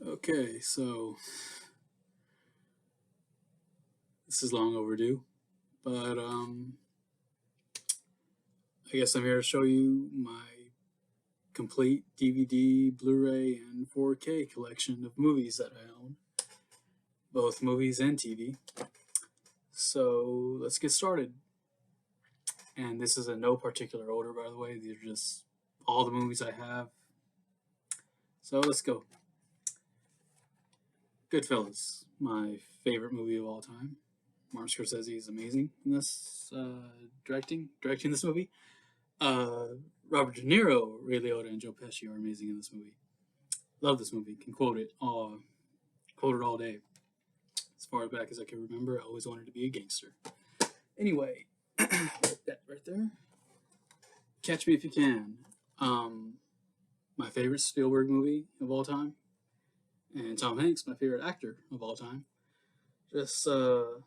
Okay, so this is long overdue, but I guess I'm here to show you my complete DVD, Blu-ray, and 4K collection of movies that I own, both movies and TV. So let's get started. And this is in no particular order, by the way. These are just all the movies I have. So let's go. Goodfellas, my favorite movie of all time. Martin Scorsese is amazing in this directing this movie. Robert De Niro, Ray Liotta, and Joe Pesci are amazing in this movie. Love this movie. Can quote it all day. As far back as I can remember, I always wanted to be a gangster. Anyway, that right there. Catch Me If You Can. My favorite Spielberg movie of all time, and Tom Hanks, my favorite actor of all time. Just an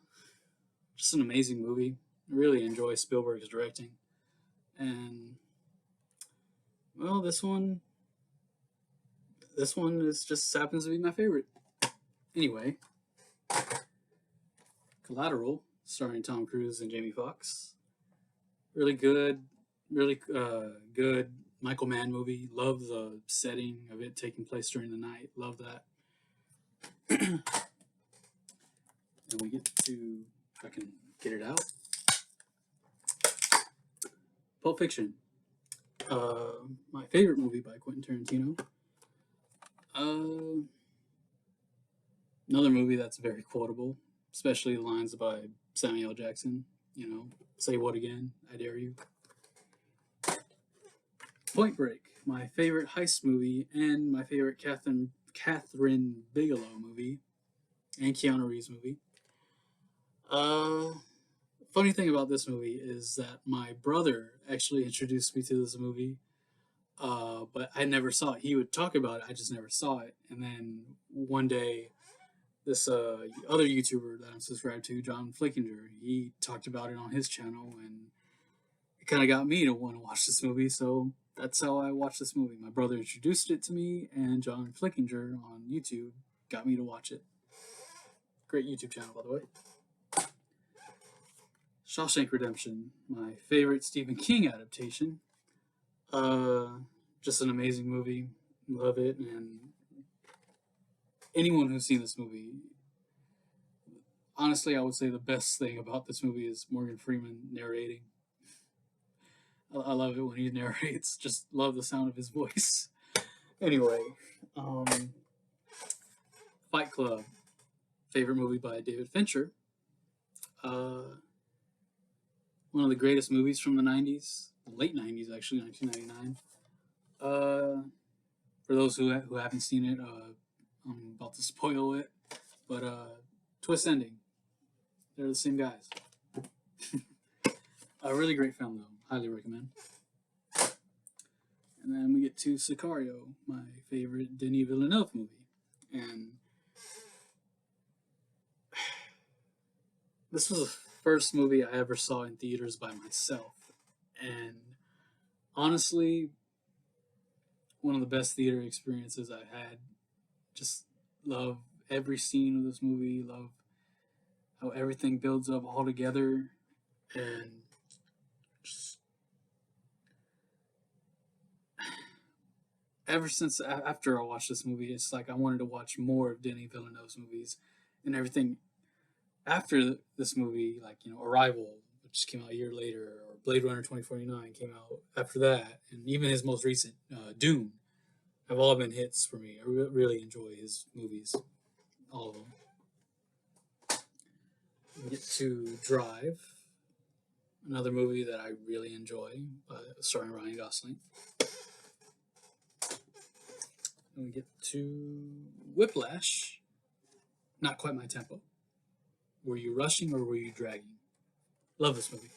amazing movie. I really enjoy Spielberg's directing, and well, this one is just happens to be my favorite. Anyway, Collateral, starring Tom Cruise and Jamie Foxx. Really good, good Michael Mann movie. Love the setting of it taking place during the night. Love that. And we get to, if I can get it out, Pulp Fiction. My favorite movie by Quentin Tarantino. Another movie that's very quotable, especially the lines by Samuel L. Jackson. You know, say what again? I dare you. Point Break, my favorite heist movie and my favorite Catherine Bigelow movie and Keanu Reeves movie. Funny thing about this movie is that my brother actually introduced me to this movie, but I never saw it. He would talk about it, I just never saw it. And then one day, this other YouTuber that I'm subscribed to, John Flickinger, he talked about it on his channel, and it kind of got me to want to watch this movie. So that's how I watched this movie. My brother introduced it to me, and John Flickinger on YouTube got me to watch it. Great YouTube channel, by the way. Shawshank Redemption, my favorite Stephen King adaptation. Just an amazing movie. Love it. And anyone who's seen this movie, honestly, I would say the best thing about this movie is Morgan Freeman narrating. I love it when he narrates. Just love the sound of his voice. Anyway, Fight Club, favorite movie by David Fincher. One of the greatest movies from the 90s, late 90s actually, 1999. For those who haven't seen it, I'm about to spoil it, but twist ending. They're the same guys. A really great film, though. Highly recommend. And then we get to Sicario, my favorite Denis Villeneuve movie. And this was the first movie I ever saw in theaters by myself. And honestly, one of the best theater experiences I've had. Just love every scene of this movie. Love how everything builds up all together. And just ever since after I watched this movie, it's like I wanted to watch more of Denis Villeneuve's movies, and everything after this movie, like, you know, Arrival, which came out a year later, or Blade Runner 2049 came out after that, and even his most recent, Dune, have all been hits for me. I really enjoy his movies, all of them. We get to Drive, another movie that I really enjoy, starring Ryan Gosling. And we get to Whiplash, not quite my tempo. Were you rushing or were you dragging? Love this movie.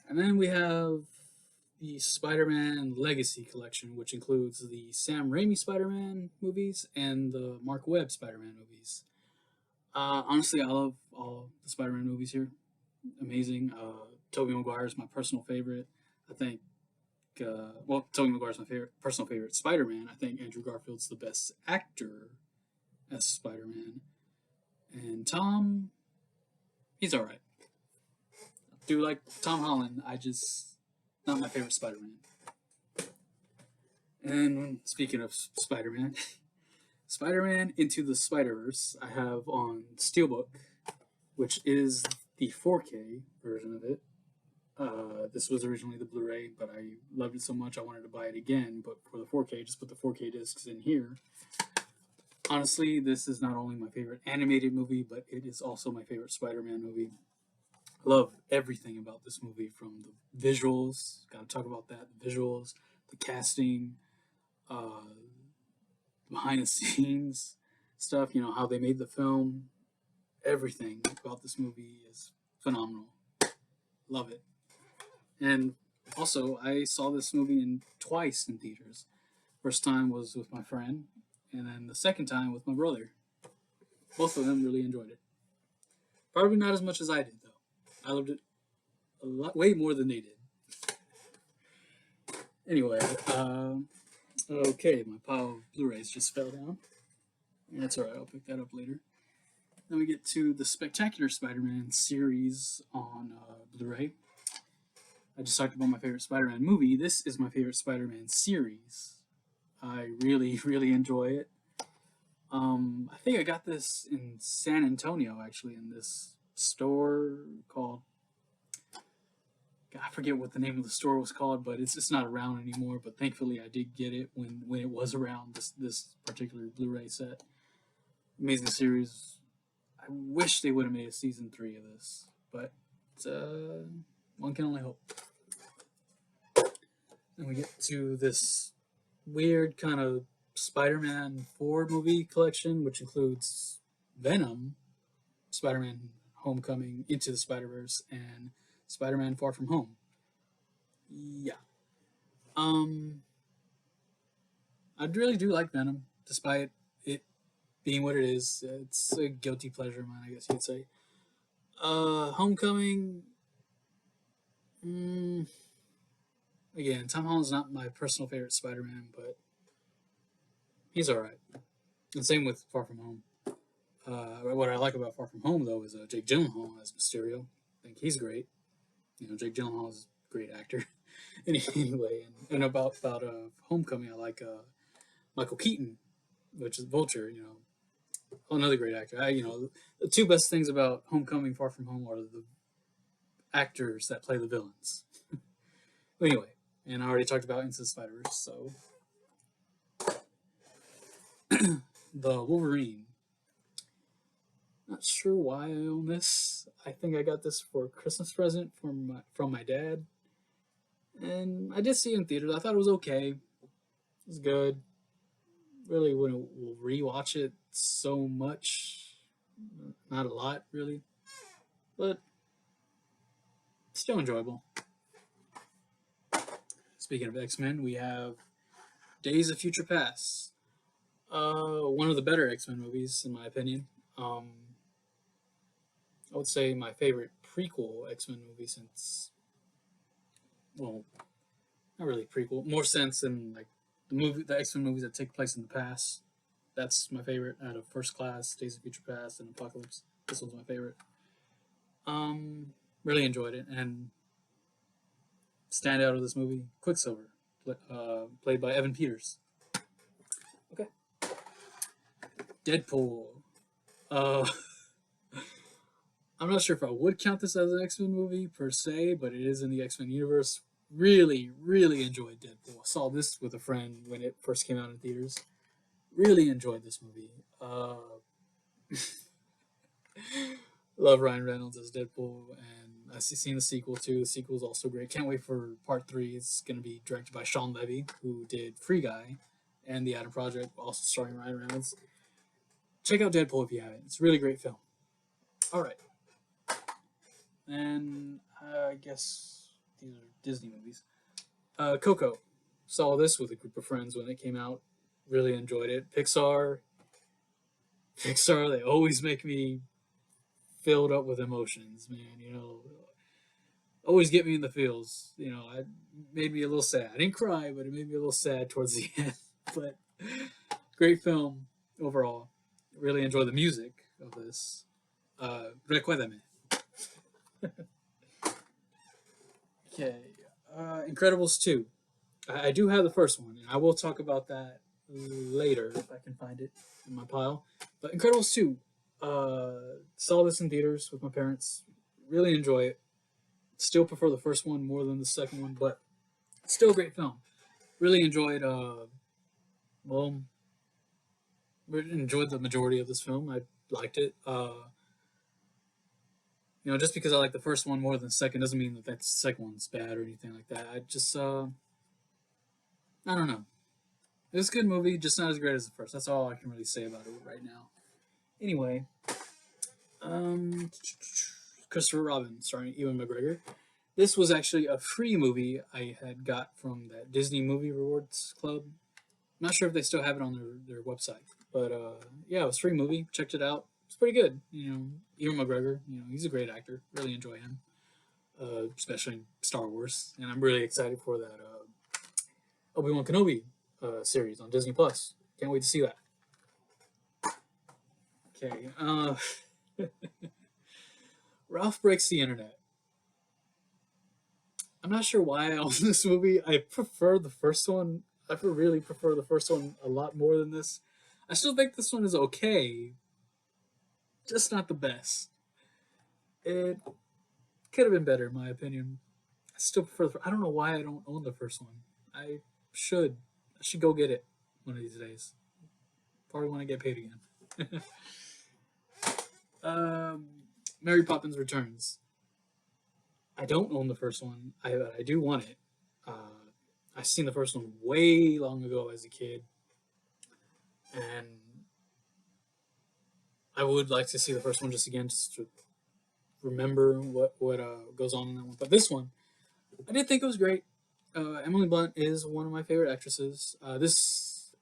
And then we have the Spider-Man Legacy Collection, which includes the Sam Raimi Spider-Man movies and the Mark Webb Spider-Man movies. Honestly, I love all the Spider-Man movies here. Amazing. Tobey Maguire is my personal favorite. I think well, Tobey Maguire's my personal favorite Spider-Man. I think Andrew Garfield's the best actor as Spider-Man, and Tom, he's all right. Do like Tom Holland. I just not my favorite Spider-Man. And speaking of Spider-Man, Spider-Man Into the Spider-Verse, I have on Steelbook, which is the 4K version of it. This was originally the Blu Ray, but I loved it so much I wanted to buy it again. But for the 4K, just put the 4K discs in here. Honestly, this is not only my favorite animated movie, but it is also my favorite Spider-Man movie. I love everything about this movie, from the visuals, gotta talk about that, the visuals, the casting, uh, behind the scenes stuff, how they made the film. Everything about this movie is phenomenal. Love it. And also, I saw this movie twice in theaters. First time was with my friend, and then the second time with my brother. Both of them really enjoyed it. Probably not as much as I did, though. I loved it a lot, way more than they did. Anyway, okay, my pile of Blu-rays just fell down. That's alright, I'll pick that up later. Then we get to the Spectacular Spider-Man series on Blu-ray. I just talked about my favorite Spider-Man movie. This is my favorite Spider-Man series. I really, really enjoy it. I think I got this in San Antonio, actually, in this store called... I forget what the name of the store was called, but it's not around anymore. But thankfully, I did get it when it was around, this particular Blu-ray set. Amazing series. I wish they would have made a season 3 of this, but one can only hope. And we get to this weird kind of Spider-Man 4 movie collection, which includes Venom, Spider-Man Homecoming, Into the Spider-Verse, and Spider-Man Far From Home. Yeah. I really do like Venom, despite it being what it is. It's a guilty pleasure of mine, I guess you'd say. Homecoming. Again, Tom Holland's not my personal favorite Spider-Man, but he's alright. And same with Far From Home. What I like about Far From Home, though, is Jake Gyllenhaal as Mysterio. I think he's great. Jake Gyllenhaal is a great actor. Anyway, and about Homecoming, I like Michael Keaton, which is Vulture. Another great actor. The two best things about Homecoming, Far From Home are the actors that play the villains. Anyway, and I already talked about Into the Spider-Verse, so the Wolverine. Not sure why I own this. I think I got this for a Christmas present from my dad, and I did see it in theaters. I thought it was okay. It was good. Really wouldn't rewatch it so much. Not a lot, really, but still enjoyable. Speaking of X-Men, we have Days of Future Past. One of the better X-Men movies, in my opinion. I would say my favorite prequel X-Men movie since, well, not really prequel, more sense than like the X-Men movies that take place in the past. That's my favorite out of First Class, Days of Future Past, and Apocalypse. This one's my favorite. Really enjoyed it, and standout of this movie, Quicksilver, played by Evan Peters. Okay. Deadpool. I'm not sure if I would count this as an X-Men movie per se, but it is in the X-Men universe. Really, really enjoyed Deadpool. I saw this with a friend when it first came out in theaters. Really enjoyed this movie. Love Ryan Reynolds as Deadpool, and I've seen the sequel too. The sequel is also great. Can't wait for part 3. It's going to be directed by Sean Levy, who did Free Guy and The Adam Project, also starring Ryan Reynolds. Check out Deadpool if you haven't. It's a really great film. All right. And I guess these are Disney movies. Coco. Saw this with a group of friends when it came out. Really enjoyed it. Pixar, they always make me filled up with emotions, man. always get me in the feels. You know, it made me a little sad. I didn't cry, but it made me a little sad towards the end. But great film overall. Really enjoy the music of this. Recuérdame. Okay. Incredibles 2. I do have the first one, and I will talk about that later if I can find it in my pile. But Incredibles 2. Saw this in theaters with my parents. Really enjoy it. Still prefer the first one more than the second one, but still a great film. Really enjoyed, well, enjoyed the majority of this film. I liked it. You know, just because I like the first one more than the second doesn't mean that the second one's bad or anything like that. I just, I don't know. It was a good movie, just not as great as the first. That's all I can really say about it right now. Anyway, um, Christopher Robin starring Ewan McGregor. This was actually a free movie I had got from that Disney Movie Rewards Club. I'm not sure if they still have it on their website, but yeah, it was a free movie. Checked it out. It's pretty good. You know, Ewan McGregor. You know, he's a great actor. Really enjoy him, especially in Star Wars. And I'm really excited for that Obi-Wan Kenobi series on Disney Plus. Can't wait to see that. Okay. Ralph Breaks the Internet. I'm not sure why I own this movie. I prefer the first one. I really prefer the first one a lot more than this. I still think this one is okay, just not the best. It could have been better, in my opinion. I still prefer. I don't know why I don't own the first one. I should. I should go get it one of these days. Probably when I get paid again. um, Mary Poppins Returns. I don't own the first one. I do want it. I seen the first one way long ago as a kid, and I would like to see the first one just again, just to remember what goes on in that one. But this one, I did think it was great. Emily Blunt is one of my favorite actresses. This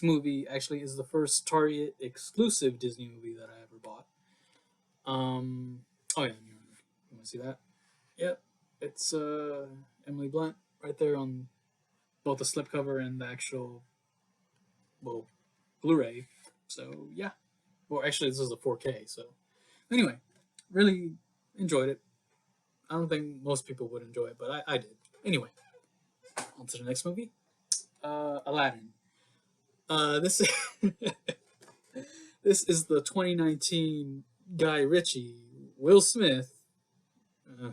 movie actually is the first Target exclusive Disney movie that I ever bought. Oh yeah, you want to see that? Yep, it's Emily Blunt right there on both the slipcover and the actual, well, Blu Ray. So yeah, well actually this is a 4K. So anyway, really enjoyed it. I don't think most people would enjoy it, but I did. Anyway, on to the next movie. Aladdin. This this is the 2019 Guy Ritchie, Will Smith, uh,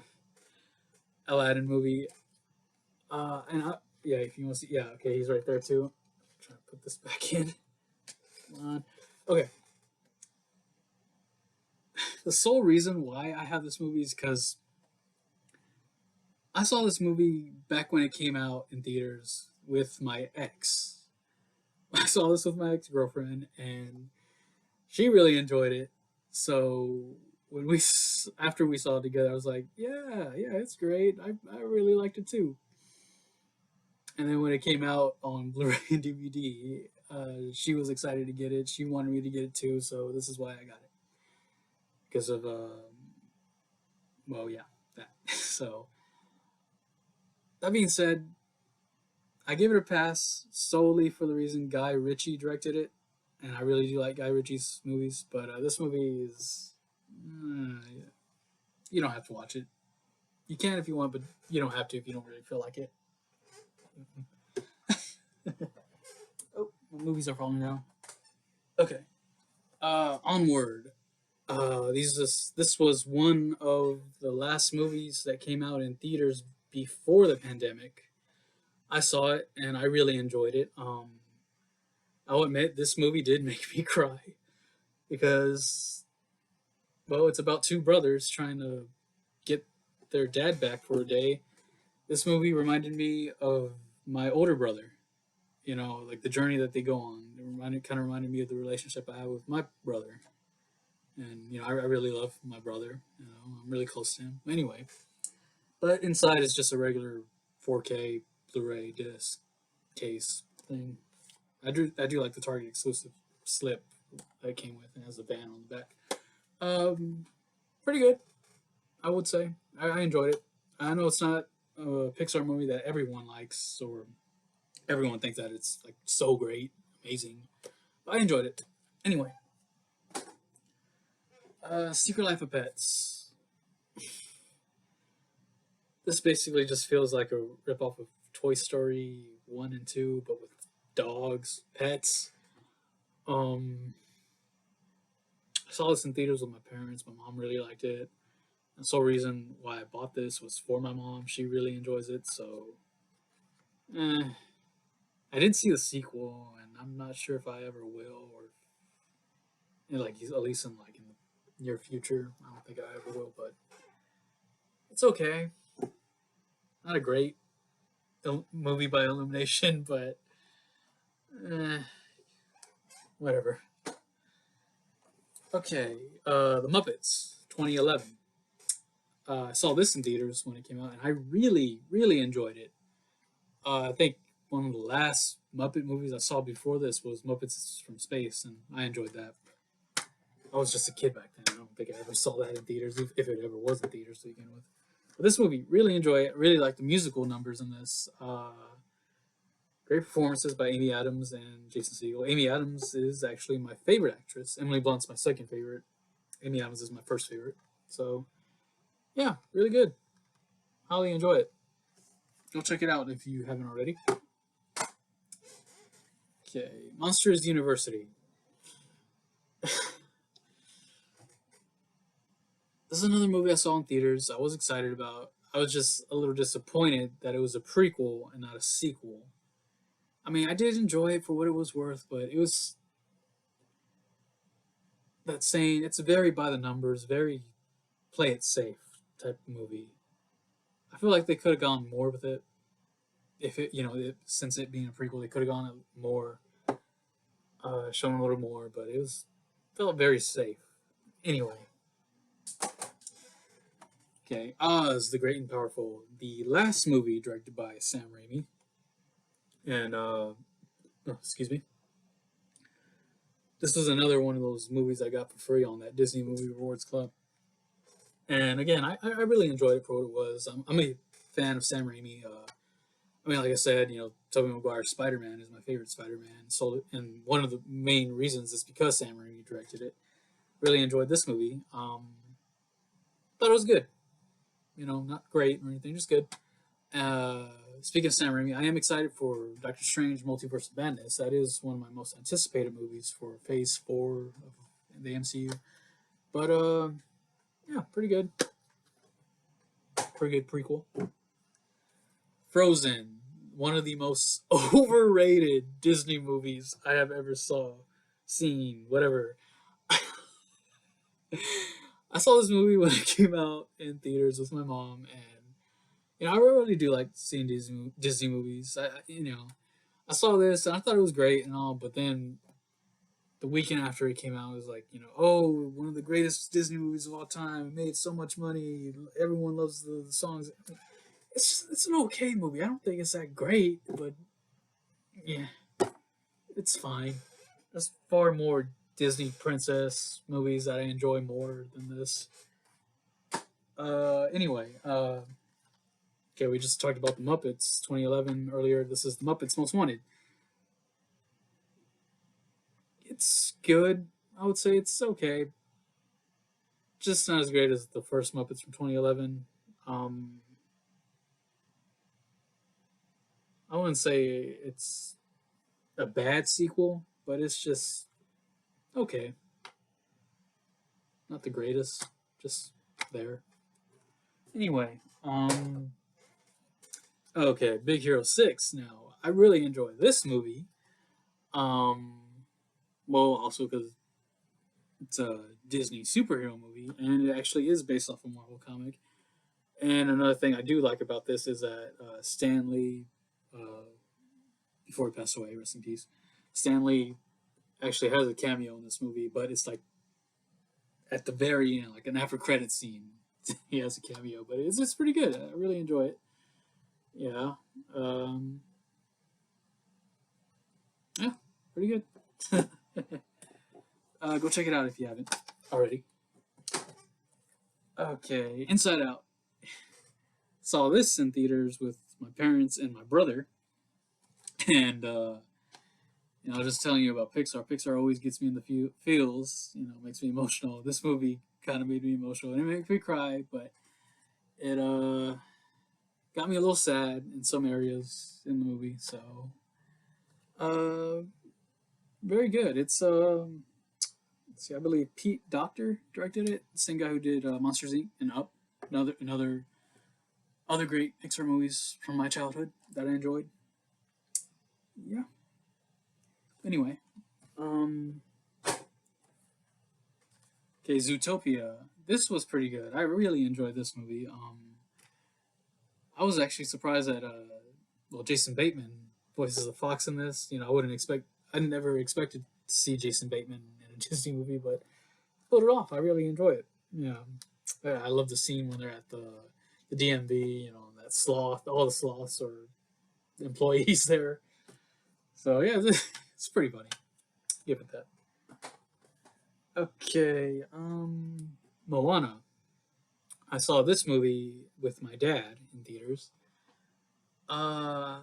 Aladdin movie. Yeah, if you want to see, yeah, okay, he's right there too. I'm trying to put this back in. Come on. Okay. The sole reason why I have this movie is because I saw this movie back when it came out in theaters with my ex. I saw this with my ex girlfriend, and she really enjoyed it. So when after we saw it together, I was like, yeah, it's great. I really liked it too. And then when it came out on Blu-ray and DVD, she was excited to get it. She wanted me to get it too, so this is why I got it because of well, yeah, that. So that being said, I give it a pass solely for the reason Guy Ritchie directed it, and I really do like Guy Ritchie's movies. But this movie is, you don't have to watch it. You can if you want, but you don't have to if you don't really feel like it. Oh, my movies are falling down. Okay. Onward. This was one of the last movies that came out in theaters before the pandemic. I saw it and I really enjoyed it. I'll admit this movie did make me cry because, well, it's about two brothers trying to get their dad back for a day. This movie reminded me of my older brother. You know, like the journey that they go on. Kind of reminded me of the relationship I have with my brother. And you know, I really love my brother. You know, I'm really close to him. Anyway, but inside is just a regular 4K Blu-ray disc case thing. I do like the Target exclusive slip that it came with and has a band on the back. Pretty good, I would say. I enjoyed it. I know it's not a Pixar movie that everyone likes or everyone thinks that it's like so great, amazing. But I enjoyed it. Anyway, Secret Life of Pets. This basically just feels like a ripoff of Toy Story 1 and 2, but with dogs, pets. Um, I saw this in theaters with my parents. My mom really liked it. The sole reason why I bought this was for my mom. She really enjoys it, so eh. I didn't see the sequel, and I'm not sure if I ever will, or like at least in the near future. I don't think I ever will, but it's okay. Not a great movie by Illumination, but eh, whatever. Okay, The Muppets, 2011. I saw this in theaters when it came out, and I really, really enjoyed it. I think one of the last Muppet movies I saw before this was Muppets from Space, and I enjoyed that. I was just a kid back then. I don't think I ever saw that in theaters, if it ever was in theaters to begin with. But this movie, really enjoy it. Really like the musical numbers in this. Great performances by Amy Adams and Jason Segel. Amy Adams is actually my favorite actress. Emily Blunt's my second favorite. Amy Adams is my first favorite. So, yeah, really good. Highly enjoy it. Go check it out if you haven't already. Okay, Monsters University. This is another movie I saw in theaters. I was excited about. I was just a little disappointed that it was a prequel and not a sequel. I mean, I did enjoy it for what it was worth, but it was that saying, it's very by the numbers, very play it safe type of movie. I feel like they could have gone more with it. If it, since it being a prequel, they could have gone more, shown a little more, but it was felt very safe. Anyway, okay, Oz the Great and Powerful, the last movie directed by Sam Raimi, and excuse me. This was another one of those movies I got for free on that Disney Movie Rewards Club. And again, I really enjoyed it for what it was. I'm a fan of Sam Raimi. I mean, like I said, Tobey Maguire's Spider-Man is my favorite Spider-Man. So, and one of the main reasons is because Sam Raimi directed it. Really enjoyed this movie. Thought it was good. Not great or anything, just good. Speaking of Sam Raimi, I am excited for Doctor Strange Multiverse of Madness. That is one of my most anticipated movies for Phase 4 of the MCU. But, yeah, pretty good. Pretty good prequel. Frozen, one of the most overrated Disney movies I have ever seen, whatever. I saw this movie when it came out in theaters with my mom, and I really do like seeing Disney movies. I saw this and I thought it was great and all, but then the weekend after it came out, it was like, oh, one of the greatest Disney movies of all time. It made so much money. Everyone loves the songs. It's an okay movie. I don't think it's that great, but yeah, it's fine. There's far more Disney princess movies that I enjoy more than this. Anyway, okay, we just talked about the Muppets 2011 earlier. This is the Muppets Most Wanted. It's good. I would say it's okay. Just not as great as the first Muppets from 2011. I wouldn't say it's a bad sequel, but it's just okay. Not the greatest, just there. Anyway, okay, Big Hero 6 now. I really enjoy this movie. Well, also because it's a Disney superhero movie, and it actually is based off a Marvel comic. And another thing I do like about this is that Stan Lee, before he passed away, rest in peace, Stan Lee actually has a cameo in this movie, but it's like at the very end, like an after credit scene, he has a cameo, but it's pretty good. I really enjoy it. Yeah. Yeah, pretty good. Go check it out if you haven't already. Okay, Inside Out. saw this in theaters with my parents and my brother, and I was just telling you about Pixar. Pixar always gets me in the feels. Makes me emotional. This movie kind of made me emotional, and it made me cry, but it got me a little sad in some areas in the movie. So, uh, very good. It's let's see, I believe Pete Docter directed it. The same guy who did Monsters Inc. and Up. Another other great Pixar movies from my childhood that I enjoyed. Yeah. Anyway, um, okay, Zootopia. This was pretty good. I really enjoyed this movie. I was actually surprised that Jason Bateman voices the fox in this. I never expected to see Jason Bateman in a Disney movie, but pulled it off. I really enjoy it. Yeah, I love the scene when they're at the DMV. That sloth, all the sloths or employees there. So yeah, it's pretty funny. Give it that. Okay, Moana. I saw this movie with my dad in theaters. Uh,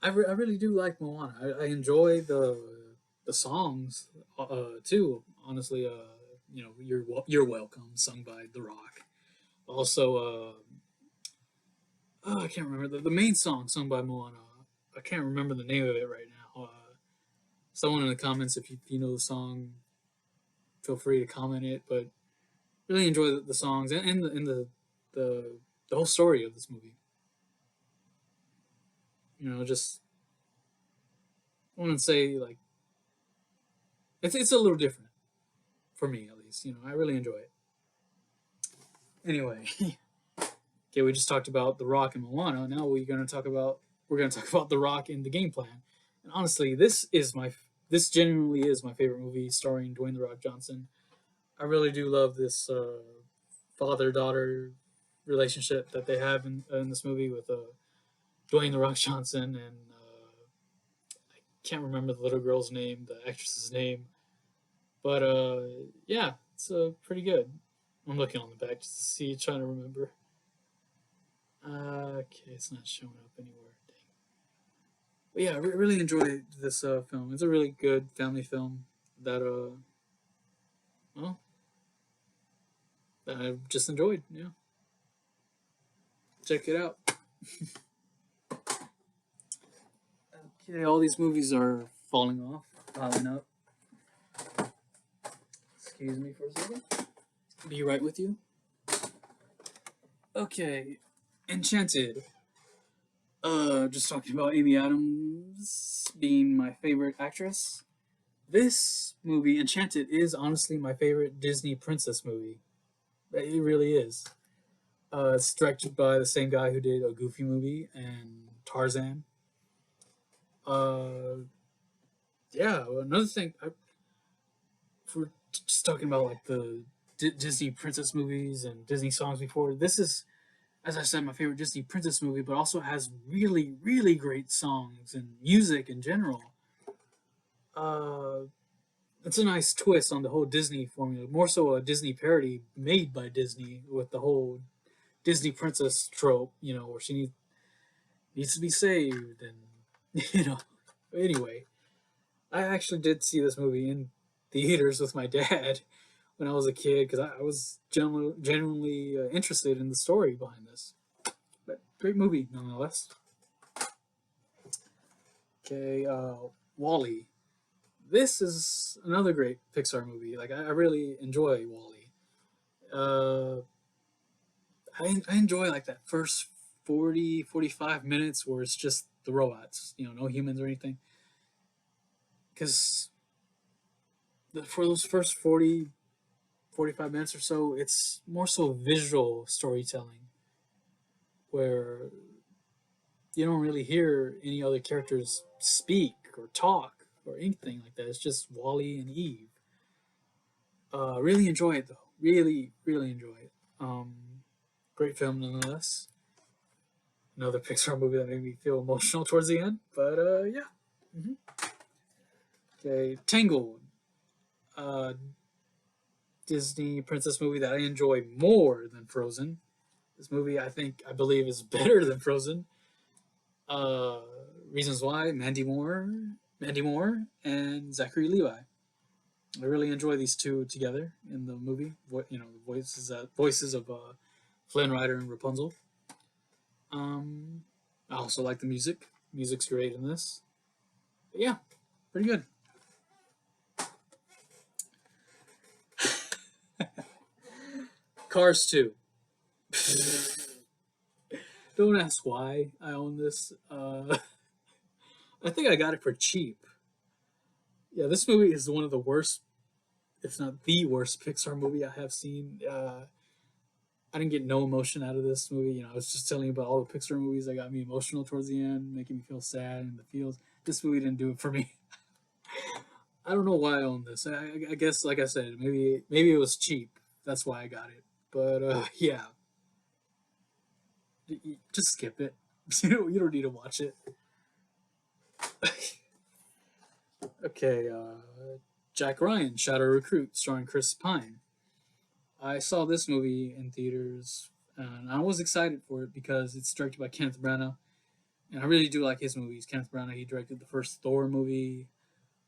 I really do like Moana. I enjoy the songs too. Honestly, you're welcome, sung by The Rock. Also, I can't remember the main song sung by Moana. I can't remember the name of it right now. Someone in the comments, if you know the song, feel free to comment it. But really enjoy the songs the the whole story of this movie. Just I want to say like it's a little different for me at least. I really enjoy it. Anyway, okay, we just talked about The Rock and Moana. Now we're gonna talk about The Rock and the Game Plan. And honestly, this genuinely is my favorite movie starring Dwayne The Rock Johnson. I really do love this father daughter relationship that they have in this movie with Dwayne The Rock Johnson and I can't remember the little girl's name, the actress's name, but yeah, it's pretty good. I'm looking on the back just to see, trying to remember. Okay, it's not showing up anywhere. Dang. But yeah, I really enjoyed this film. It's a really good family film that well, that I've just enjoyed. Yeah, check it out. Okay, all these movies are falling off, piling up. Excuse me for a second. Be right with you. Okay, Enchanted. Just talking about Amy Adams being my favorite actress. This movie, Enchanted, is honestly my favorite Disney princess movie. It really is. It's directed by the same guy who did a Goofy movie and Tarzan. Uh, yeah, another thing, if we're just talking about like the Disney princess movies and Disney songs before, this is, as I said, my favorite Disney princess movie, but also has really, really great songs and music in general. Uh, it's a nice twist on the whole Disney formula, more so a Disney parody made by Disney with the whole Disney princess trope, where she needs to be saved, and Anyway, I actually did see this movie in theaters with my dad when I was a kid because I was genuinely interested in the story behind this. But great movie nonetheless. Okay, Wally. This is another great Pixar movie. Like I really enjoy Wally. I enjoy like that first 40-45 minutes where it's just the robots, no humans or anything. Because for those first 40-45 minutes or so, it's more so visual storytelling where you don't really hear any other characters speak or talk or anything like that. It's just Wally and Eve. Really enjoy it though. Really, really enjoy it. Great film nonetheless. Another Pixar movie that made me feel emotional towards the end, but yeah. Mm-hmm. Okay, Tangled. Disney princess movie that I enjoy more than Frozen. This movie, I believe, is better than Frozen. Uh, Reasons why: Mandy Moore, and Zachary Levi. I really enjoy these two together in the movie. The voices of Flynn Rider and Rapunzel. Um, I also like the music. Music's great in this. But yeah, pretty good. Cars 2. Don't ask why I own this. I think I got it for cheap. Yeah, this movie is one of the worst, if not the worst, Pixar movie I have seen. I didn't get no emotion out of this movie. I was just telling you about all the Pixar movies that got me emotional towards the end, making me feel sad and the feels. This movie didn't do it for me. I don't know why I own this. I guess, like I said, maybe it was cheap. That's why I got it. But yeah, just skip it. You don't need to watch it. Okay, Jack Ryan, Shadow Recruit, starring Chris Pine. I saw this movie in theaters, and I was excited for it because it's directed by Kenneth Branagh, and I really do like his movies. Kenneth Branagh, he directed the first Thor movie,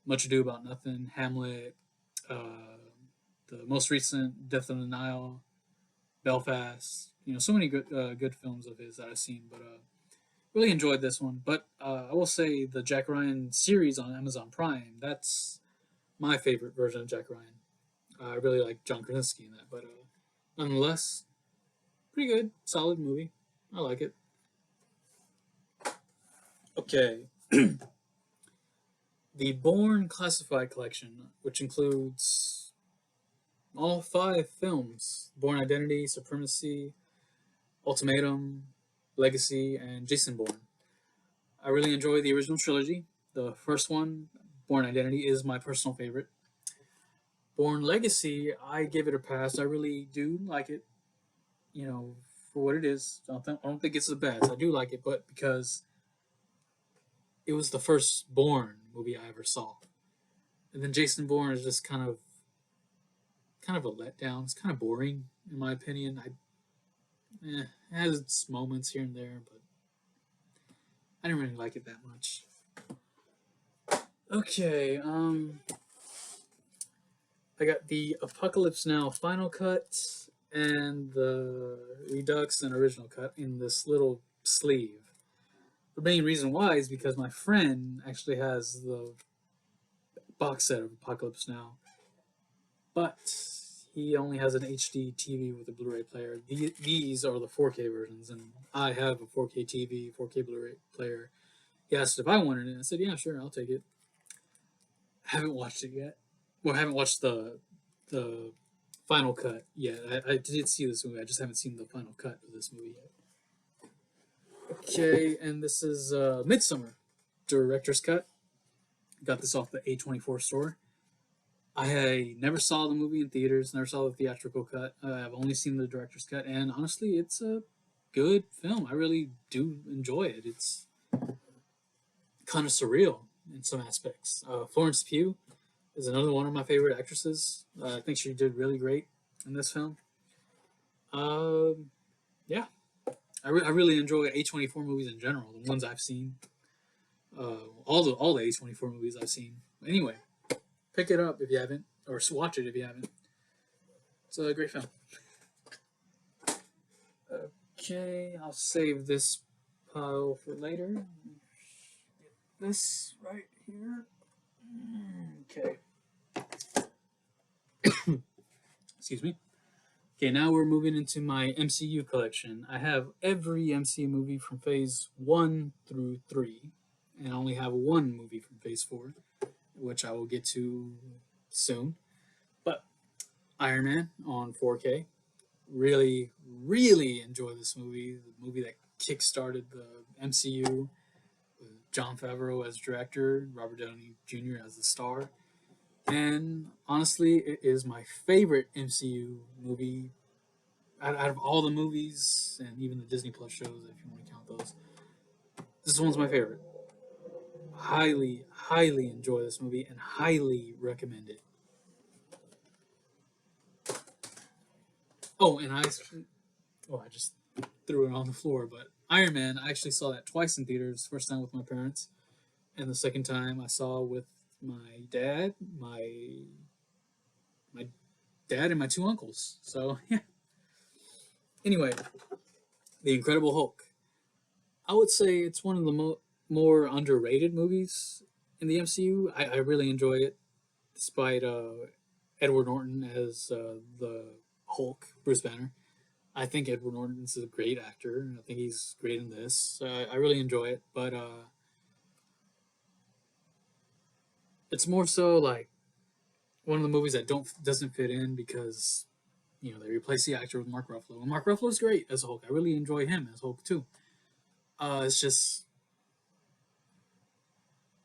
Much Ado About Nothing, Hamlet, the most recent Death on the Nile, Belfast. So many good films of his that I've seen, but really enjoyed this one. But I will say the Jack Ryan series on Amazon Prime, that's my favorite version of Jack Ryan. I really like John Krasinski in that, but nonetheless, pretty good, solid movie. I like it. Okay, the Bourne Classified Collection, which includes all 5 films: Bourne Identity, Supremacy, Ultimatum, Legacy, and Jason Bourne. I really enjoy the original trilogy. The first one, Bourne Identity, is my personal favorite. Bourne Legacy, I give it a pass. I really do like it. For what it is. I don't think it's the best. I do like it, but because it was the first Bourne movie I ever saw, and then Jason Bourne is just kind of a letdown. It's kind of boring in my opinion. It has its moments here and there, but I didn't really like it that much. Okay, I got the Apocalypse Now final cut and the Redux and original cut in this little sleeve. The main reason why is because my friend actually has the box set of Apocalypse Now, but he only has an HD TV with a Blu Ray player. These are the 4K versions, and I have a 4K TV, 4K Blu Ray player. He asked if I wanted it, and I said, yeah, sure, I'll take it. I haven't watched it yet. Well, I haven't watched the final cut yet. I did see this movie, I just haven't seen the final cut of this movie yet. Okay, and this is Midsummer, director's cut. Got this off the A24 store. I never saw the movie in theaters, never saw the theatrical cut. I've only seen the director's cut, and honestly, it's a good film. I really do enjoy it. It's kind of surreal in some aspects. Florence Pugh is another one of my favorite actresses. I think she did really great in this film. Yeah, I really enjoy A24 movies in general, the ones I've seen. All the A24 movies I've seen. Anyway, pick it up if you haven't, or watch it if you haven't. It's a great film. Okay, I'll save this pile for later. Get this right here. Okay. Excuse me. Okay, now we're moving into my MCU collection. I have every MCU movie from Phase 1 through 3, and I only have one movie from Phase 4, which I will get to soon. But Iron Man on 4K. Really, really enjoy this movie. The movie that kickstarted the MCU, with Jon Favreau as director, Robert Downey Jr. as the star. And honestly, it is my favorite MCU movie out of all the movies and even the Disney Plus shows, if you want to count those. This one's my favorite. Highly, highly enjoy this movie and highly recommend it. Oh, and I just threw it on the floor. But Iron Man, I actually saw that twice in theaters. First time with my parents, and the second time I saw with my dad, my dad, and my two uncles. So yeah. Anyway, The Incredible Hulk. I would say it's one of the more underrated movies in the MCU. I really enjoy it, despite Edward Norton as the Hulk, Bruce Banner. I think Edward Norton's a great actor, and I think he's great in this. I really enjoy it, but it's more so like one of the movies that doesn't fit in because they replace the actor with Mark Ruffalo, and Mark Ruffalo's great as Hulk. I really enjoy him as Hulk too. It's just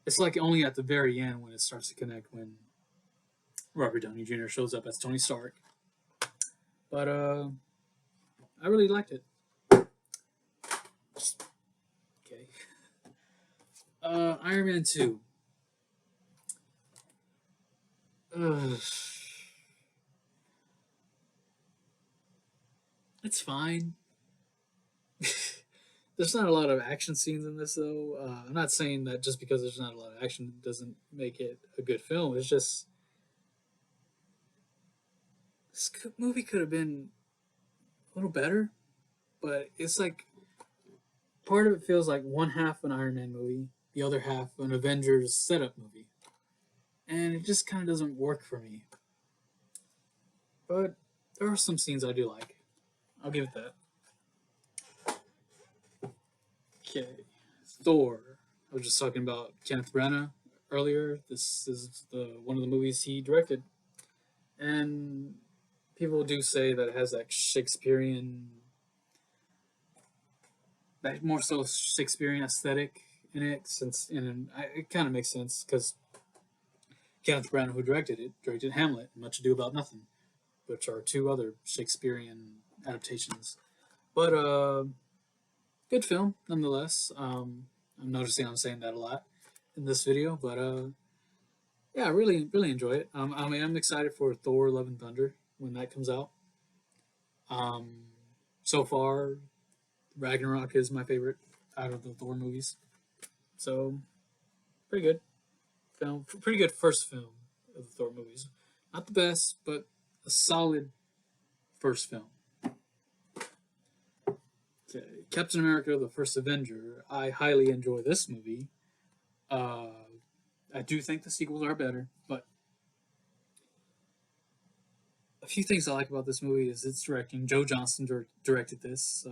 it's like only at the very end when it starts to connect when Robert Downey Jr. shows up as Tony Stark. But I really liked it. Okay. Iron Man 2. It's fine. There's not a lot of action scenes in this, though. I'm not saying that just because there's not a lot of action doesn't make it a good film. It's just this movie could have been a little better, but it's like part of it feels like one half an Iron Man movie, the other half an Avengers setup movie, and it just kind of doesn't work for me. But there are some scenes I do like. I'll give it that. Okay, Thor. I was just talking about Kenneth Branagh earlier. This is the one of the movies he directed, and people do say that it has that Shakespearean, that more so Shakespearean aesthetic in it. It kind of makes sense because Kenneth Branagh, who directed Hamlet and Much Ado About Nothing, which are two other Shakespearean adaptations. But good film nonetheless. I'm noticing I'm saying that a lot in this video, but yeah, I really enjoy it. I'm excited for Thor: Love and Thunder when that comes out. Um, so far, Ragnarok is my favorite out of the Thor movies. So pretty good film, pretty good first film of the Thor movies. Not the best, but a solid first film. Okay. Captain America: The First Avenger. I highly enjoy this movie. Uh, I do think the sequels are better, but a few things I like about this movie is its directing. Joe Johnston directed this.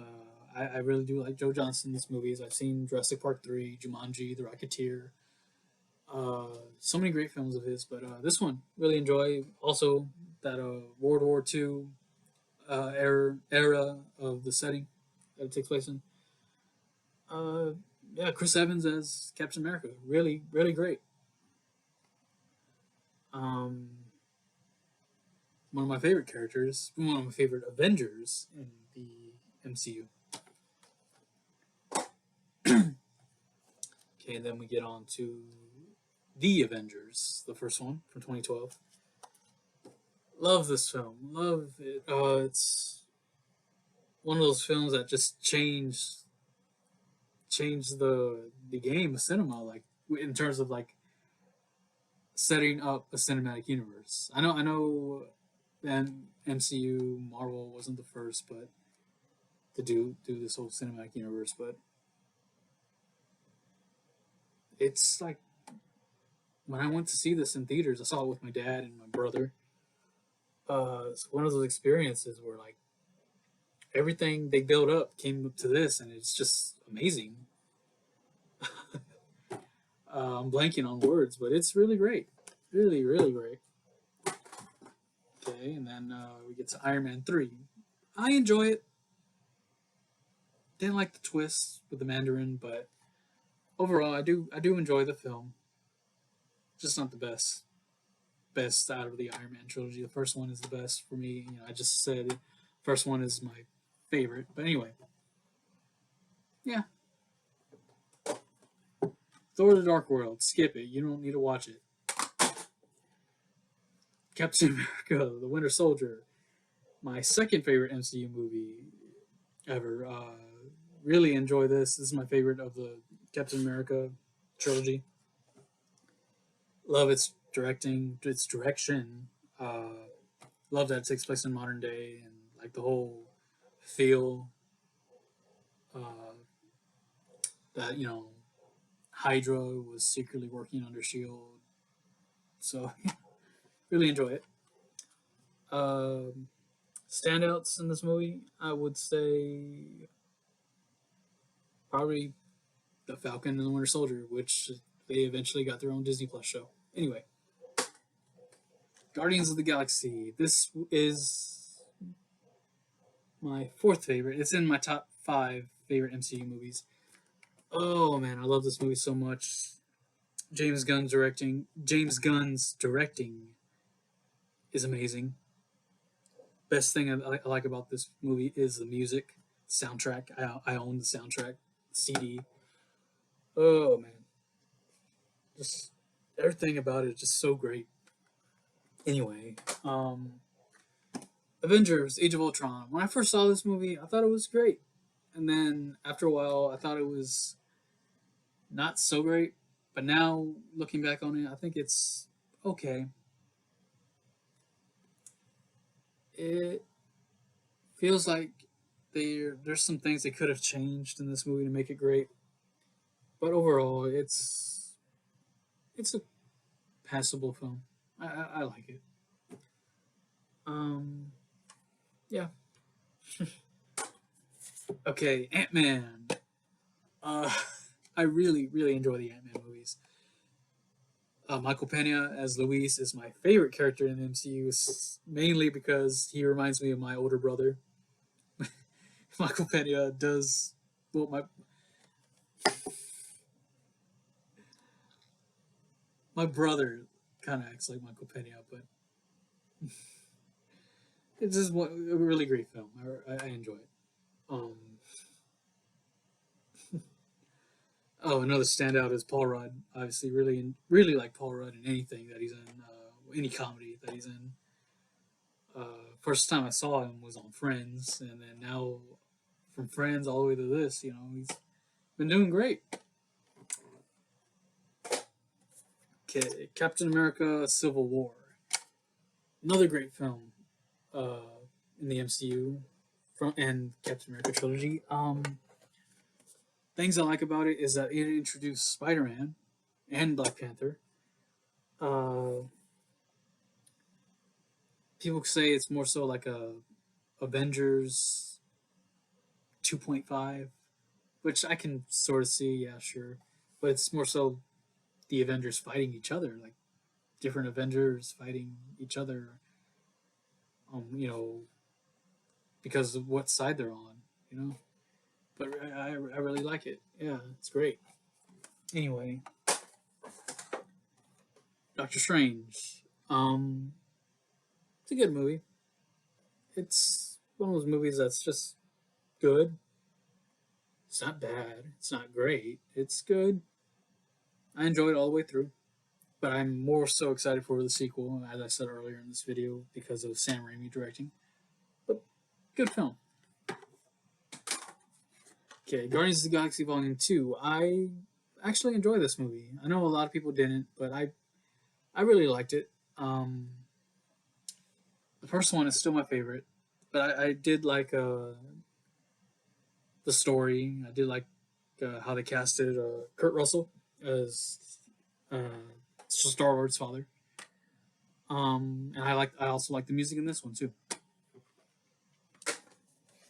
I really do like Joe Johnston's movies. I've seen Jurassic Park 3, Jumanji, The Rocketeer. So many great films of his, but this one really enjoy. Also, that World War II era of the setting that it takes place in. Uh, yeah, Chris Evans as Captain America, really great. Um, One of my favorite characters, one of my favorite Avengers in the MCU. Okay, then we get on to The Avengers, the first one from 2012. Love this film. Love it. It's one of those films that just changed the game of cinema, like in terms of like setting up a cinematic universe. I know then MCU Marvel wasn't the first, but to do this whole cinematic universe, but it's like when I went to see this in theaters, I saw it with my dad and my brother. It's one of those experiences where like everything they built up came up to this, and it's just amazing. I'm blanking on words, but it's really great, really great. Okay, and then we get to Iron Man 3. I enjoy it. Didn't like the twist with the Mandarin, but overall, I do enjoy the film. Just not the best out of the Iron Man trilogy. The first one is the best for me. I just said the first one is my favorite. But anyway, yeah. Thor: The Dark World. Skip it. You don't need to watch it. Captain America: The Winter Soldier. My second favorite MCU movie. ever. Really enjoy this. This is my favorite of the Captain America trilogy. Love its directing, its direction. Love that it takes place in modern day and like the whole feel uh, that Hydra was secretly working under Shield. So really enjoy it. Um, Standouts in this movie, I would say probably the Falcon and the Winter Soldier, which they eventually got their own Disney Plus show. Anyway, Guardians of the Galaxy. This is my fourth favorite. It's in my top five favorite MCU movies. Oh man, I love this movie so much. James Gunn's directing is amazing. Best thing I like about this movie is the music, soundtrack. I own the soundtrack CD. Oh man, just everything about it is just so great. Anyway, Avengers: Age of Ultron. When I first saw this movie, I thought it was great, and then after a while, I thought it was not so great. But now, looking back on it, I think it's okay. It feels like there's some things they could have changed in this movie to make it great, but overall, it's a passable film. I like it. Um, yeah. Okay, Ant Man. Uh, I really enjoy the Ant Man movies. Michael Pena as Luis is my favorite character in the MCU, mainly because he reminds me of my older brother. Michael Pena does well. My brother kind of acts like Michael Pena, but it's just a really great film. I enjoy it. Um, oh, another standout is Paul Rudd. Obviously, really like Paul Rudd in anything that he's in, any comedy that he's in. First time I saw him was on Friends, and then now from Friends all the way to this, he's been doing great. Okay, Captain America: Civil War, another great film uh, in the MCU from and Captain America trilogy. Things I like about it is that it introduced Spider-Man and Black Panther. Uh, People say it's more so like a Avengers 2.5, which I can sort of see, yeah, sure. But it's more so the Avengers fighting each other, like different Avengers fighting each other, you know, because of what side they're on, you know. But I really like it. Yeah, it's great. Anyway, Doctor Strange. It's a good movie. It's one of those movies that's just good. It's not bad. It's not great. It's good. I enjoyed it all the way through. But I'm more so excited for the sequel, as I said earlier in this video, because of Sam Raimi directing. But good film. Okay, Guardians of the Galaxy Volume 2. I actually enjoy this movie. I know a lot of people didn't, but I really liked it. The first one is still my favorite, but I did like the story. I did like how they casted Kurt Russell as Star Lord's father. And I also like the music in this one too.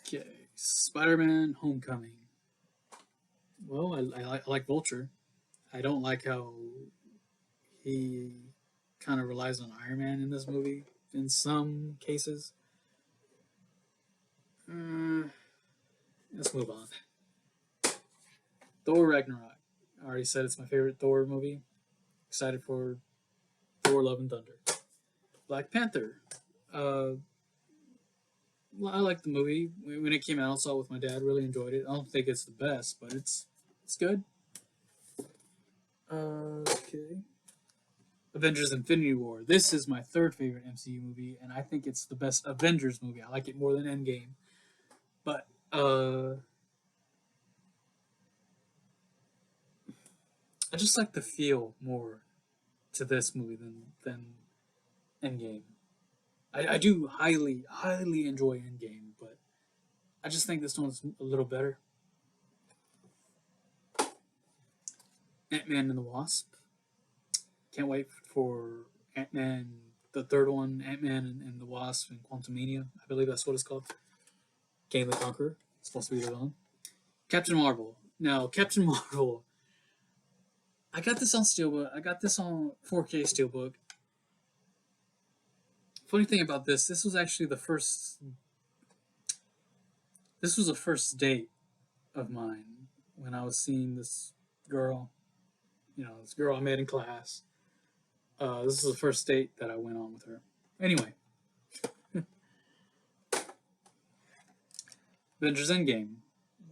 Okay, Spider-Man: Homecoming. Well, I like Vulture. I don't like how he kind of relies on Iron Man in this movie in some cases. Let's move on. Thor Ragnarok. I already said it's my favorite Thor movie. Excited for Thor: Love and Thunder. Black Panther. Uh, I like the movie when it came out. I saw it with my dad. Really enjoyed it. I don't think it's the best, but it's good. Okay. Avengers: Infinity War. This is my third favorite MCU movie, and I think it's the best Avengers movie. I like it more than Endgame, but Uh, I just like the feel more to this movie than Endgame. I do highly enjoy Endgame, but I just think this one's a little better. Ant-Man and the Wasp. Can't wait for Ant-Man, the third one, Ant-Man and the Wasp and Quantumania. I believe that's what it's called. Kang the Conqueror. It's supposed to be the villain. Captain Marvel. Now, Captain Marvel. I got this on Steelbook. I got this on 4K Steelbook. Funny thing about this, this was actually the first. This was a first date of mine when I was seeing this girl. This girl I met in class. This is the first date that I went on with her. Anyway, Avengers Endgame.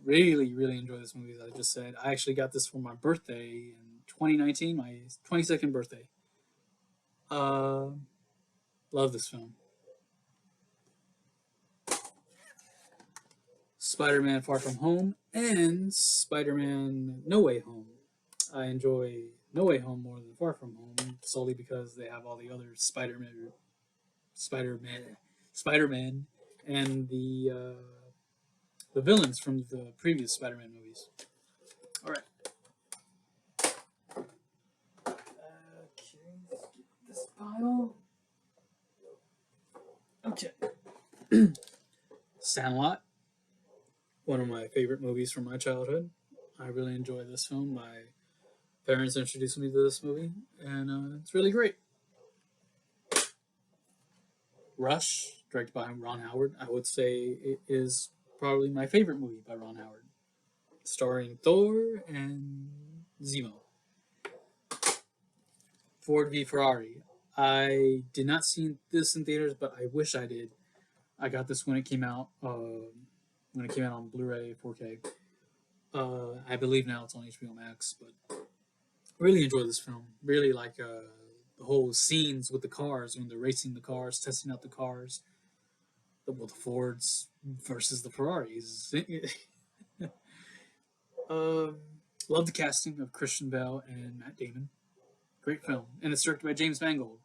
Really enjoy this movie, as I just said. I actually got this for my birthday in 2019, my 22nd birthday. Uh, love this film. Spider-Man Far From Home and Spider-Man No Way Home. I enjoy No Way Home more than Far From Home solely because they have all the other Spider-Man, and the villains from the previous Spider-Man movies. All right. Okay, let's get this pile. Okay. Sandlot, one of my favorite movies from my childhood. I really enjoy this film. My parents introduced me to this movie, and it's really great. Rush, directed by Ron Howard, I would say it is probably my favorite movie by Ron Howard, starring Thor and Zemo. Ford v Ferrari. I did not see this in theaters, but I wish I did. I got this when it came out. When it came out on Blu Ray 4K. I believe now it's on HBO Max, but really enjoy this film. Really like the whole scenes with the cars when they're racing the cars, testing out the cars. The Fords versus the Ferraris. um, love the casting of Christian Bale and Matt Damon. Great film, and it's directed by James Mangold.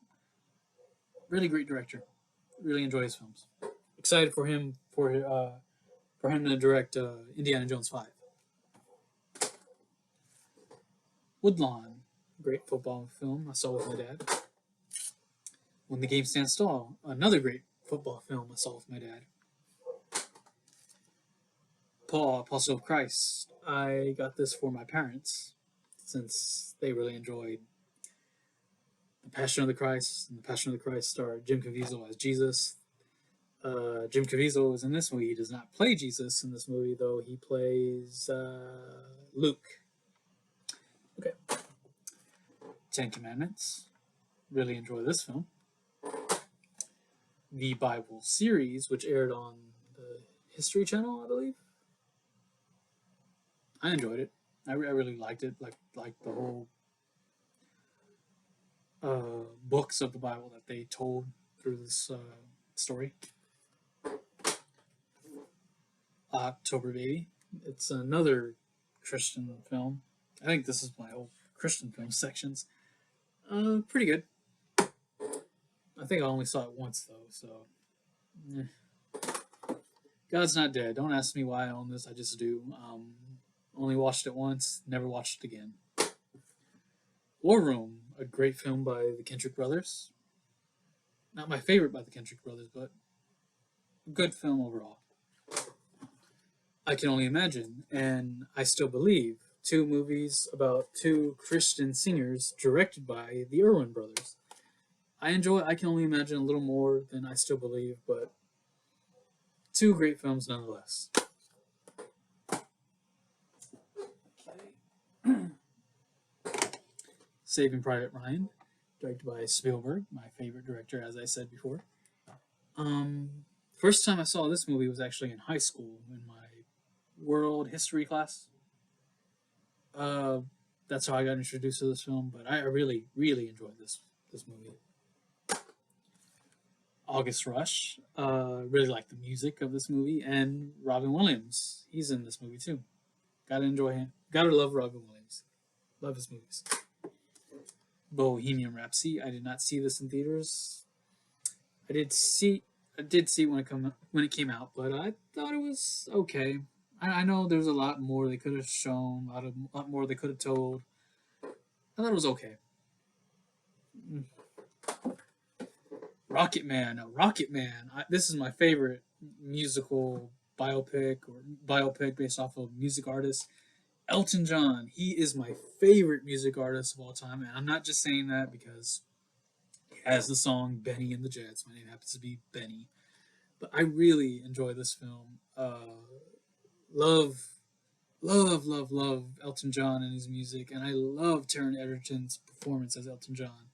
Really great director. Really enjoy his films. Excited for him to direct Indiana Jones 5. Woodlawn, great football film I saw with my dad. When the Game Stands Tall, another great football film I saw with my dad. Paul, Apostle of Christ, I got this for my parents since they really enjoyed The Passion of the Christ, and The Passion of the Christ starred Jim Caviezel as Jesus. Jim Caviezel is in this movie. He does not play Jesus in this movie, though. He plays Luke. Okay. Ten Commandments. Really enjoy this film. The Bible series, which aired on the History Channel, I believe. I enjoyed it. I really liked it. Like the whole books of the Bible that they told through this story. October Baby. It's another Christian film. I think this is my whole Christian film sections. Pretty good. I think I only saw it once though, so. God's Not Dead. Don't ask me why I own this. I just do. Only watched it once. Never watched it again. War Room, a great film by the Kendrick brothers. Not my favorite by the Kendrick brothers, but a good film overall. I Can Only Imagine, and I Still Believe, two movies about two Christian singers directed by the Irwin brothers. I enjoy I Can Only Imagine a little more than I Still Believe, but two great films nonetheless. Okay. Saving Private Ryan, directed by Spielberg, my favorite director, as I said before. First time I saw this movie was actually in high school in my world history class. That's how I got introduced to this film, but I really enjoyed this movie. August Rush. Really like the music of this movie, and Robin Williams. He's in this movie too. Gotta enjoy him. Gotta love Robin Williams. Love his movies. Bohemian Rhapsody. I did not see this in theaters. I did see. I did see when it came out, but I thought it was okay. I know there's a lot more they could have shown, lot more they could have told. I thought it was okay. Mm. Rocket Man. Rocket Man. This is my favorite musical biopic based off of music artist Elton John. He is my favorite music artist of all time, and I'm not just saying that because he has the song Benny and the Jets. My name happens to be Benny, but I really enjoy this film. Love, love Elton John and his music, and I love Taron Egerton's performance as Elton John.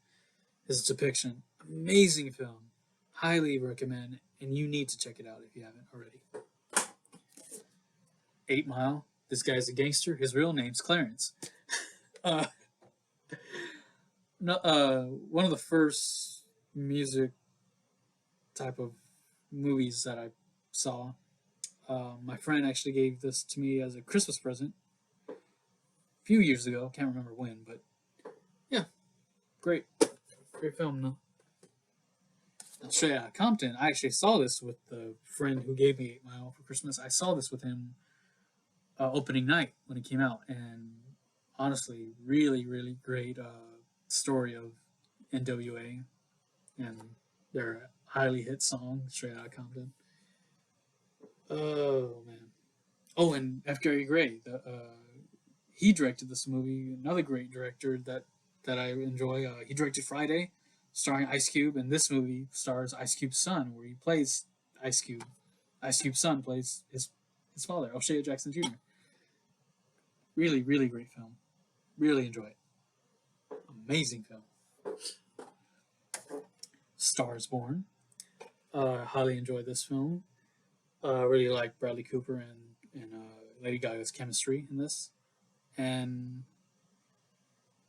His depiction, amazing film, highly recommend, and you need to check it out if you haven't already. 8 Mile. This guy's a gangster. His real name's Clarence. Uh, no, one of the first music type of movies that I saw. My friend actually gave this to me as a Christmas present a few years ago. Can't remember when, but yeah, great film. No, straight out of Compton. I actually saw this with the friend who gave me 8 Mile for Christmas. I saw this with him opening night when it came out, and honestly, really great story of NWA and their highly hit song "Straight Outta Compton." Oh man! Oh, and F. Gary Gray, he directed this movie. Another great director that I enjoy. He directed Friday, starring Ice Cube, and this movie stars Ice Cube's son, where he plays Ice Cube. Ice Cube's son plays his father, O'Shea Jackson Jr. Really great film. Really enjoy it. Amazing film. Stars Born. Highly enjoyed this film. Really like Bradley Cooper and Lady Gaga's chemistry in this, and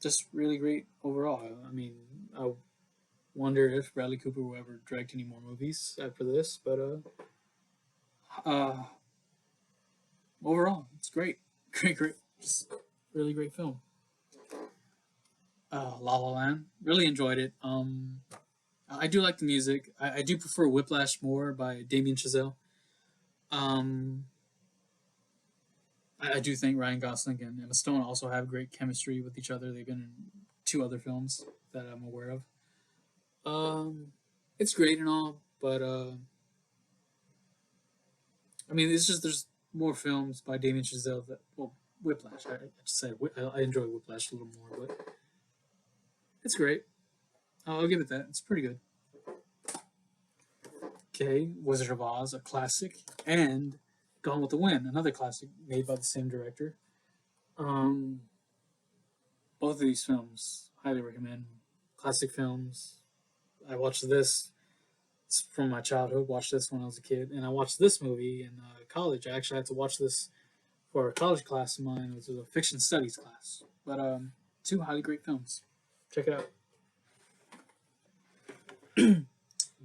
just really great overall. I mean, I wonder if Bradley Cooper will ever direct any more movies after this, but overall, it's great, great, just really great film. La La Land, really enjoyed it. I do like the music. I do prefer Whiplash more by Damien Chazelle. Um, I do think Ryan Gosling and Emma Stone also have great chemistry with each other. They've been in two other films that I'm aware of. Um, it's great and all, but I mean, it's just there's more films by Damien Chazelle that Whiplash. I just said I enjoy Whiplash a little more, but it's great. I'll give it that. It's pretty good. Okay, Wizard of Oz, a classic, and Gone with the Wind, another classic made by the same director. Um, both of these films, highly recommend. Classic films. I watched this. It's from my childhood. Watched this when I was a kid, and I watched this movie in college. I actually had to watch this for a college class of mine. It was a fiction studies class. But two highly great films. Check it out.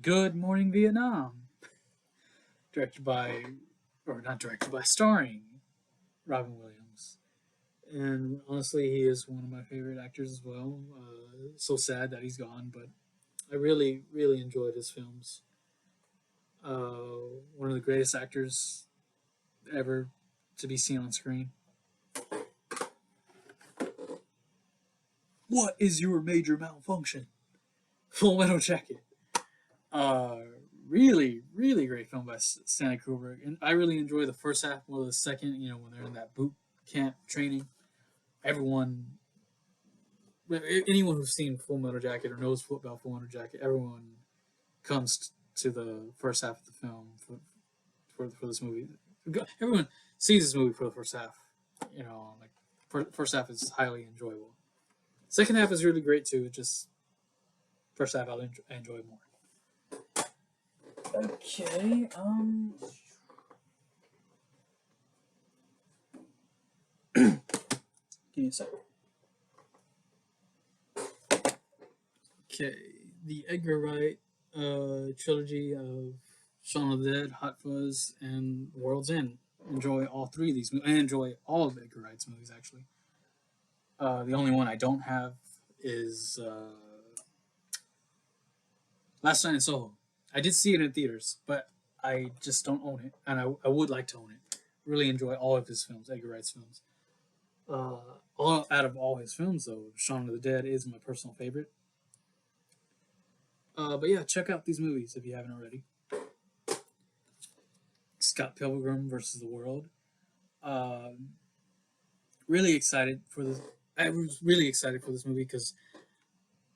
Good Morning Vietnam, directed by, or not directed by, starring Robin Williams. And honestly, he is one of my favorite actors as well. So sad that he's gone, but I really enjoyed his films. One of the greatest actors ever to be seen on screen. What is your major malfunction? Full Metal Jacket. Uh, really great film by Stanley Kubrick, and I really enjoy the first half more than the second. You know, when they're in that boot camp training, everyone, anyone who's seen Full Metal Jacket or knows about Full Metal Jacket, everyone comes to the first half of the film for this movie. Everyone sees this movie for the first half. You know, like first half is highly enjoyable. Second half is really great too. Just first half I enjoy more. Okay. Give me a second. Okay, the Edgar Wright trilogy of Shaun of the Dead, Hot Fuzz, and World's End. Enjoy all three of these movies. I enjoy all of Edgar Wright's movies, actually. The only one I don't have is Last Night in Soho. I did see it in theaters, but I just don't own it, and I would like to own it. Really enjoy all of his films, Edgar Wright's films. All out of all his films, though, Shaun of the Dead is my personal favorite. But yeah, check out these movies if you haven't already. Scott Pilgrim versus the World. Um, really excited for this. I was really excited for this movie because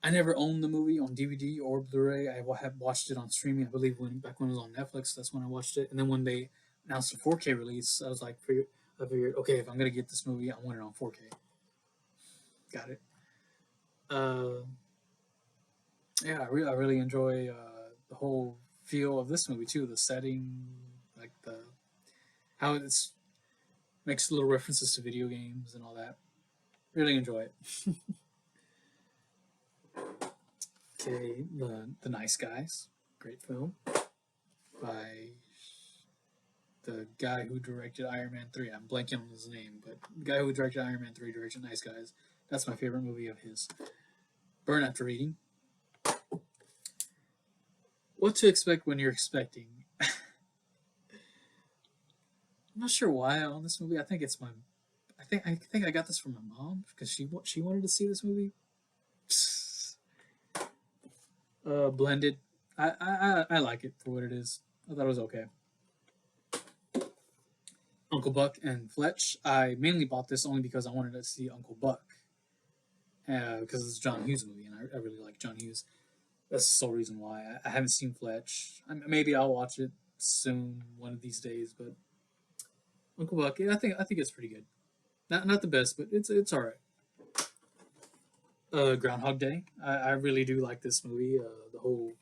I never owned the movie on DVD or Blu-ray. I have watched it on streaming. I believe back when it was on Netflix, that's when I watched it. And then when they announced the 4K release, I was like, I figured, okay, if I'm gonna get this movie, I want it on 4K. Got it. Uh, yeah, I really enjoy the whole feel of this movie too. The setting, like the how it's makes little references to video games and all that. Really enjoy it. Okay, the Nice Guys, great film by the guy who directed Iron Man 3. I'm blanking on his name, but the guy who directed Iron Man 3 directed Nice Guys. That's my favorite movie of his. Burn After Reading. What to expect when you're expecting. I'm not sure why I own this movie. I think it's my. I think I got this from my mom because she wanted to see this movie. Blended. I like it for what it is. I thought it was okay. Uncle Buck and Fletch. I mainly bought this only because I wanted to see Uncle Buck. Because it's a John Hughes movie, and I really like John Hughes. That's the sole reason why. I haven't seen Fletch. Maybe I'll watch it soon, one of these days. But Uncle Buck, yeah, I think it's pretty good. Not the best, but it's all right. Groundhog Day. I really do like this movie. The whole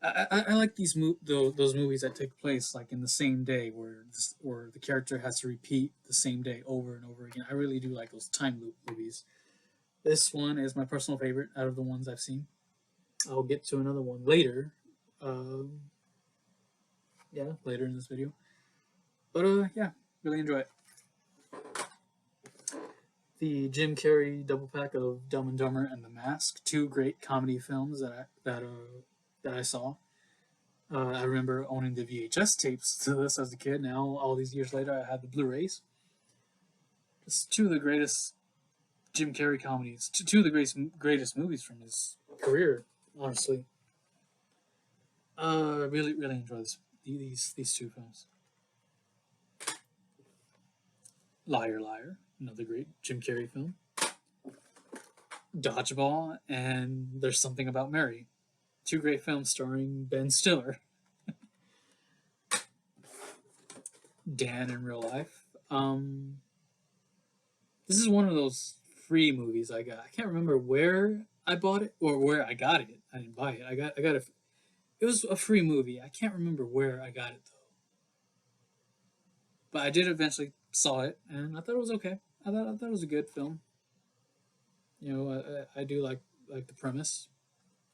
I like those movies that take place like in the same day, where the character has to repeat the same day over and over again. I really do like those time loop movies. This one is my personal favorite out of the ones I've seen. I'll get to another one later. Um, yeah, later in this video. But yeah, really enjoy it. The Jim Carrey double pack of Dumb and Dumber and The Mask, two great comedy films that I saw. I remember owning the VHS tapes to this as a kid. Now, all these years later, I have the Blu Rays. Just two of the greatest Jim Carrey comedies, two of the greatest movies from his career, honestly. Really, really enjoy these two films. Liar, Liar, another great Jim Carrey film. Dodgeball, and There's Something About Mary. Two great films starring Ben Stiller. Dan in Real Life. This is one of those free movies I got. I can't remember where I bought it or where I got it. I didn't buy it. I got it. It was a free movie. I can't remember where I got it though. But I did eventually saw it, and I thought it was okay. I thought it was a good film. You know, I do like the premise,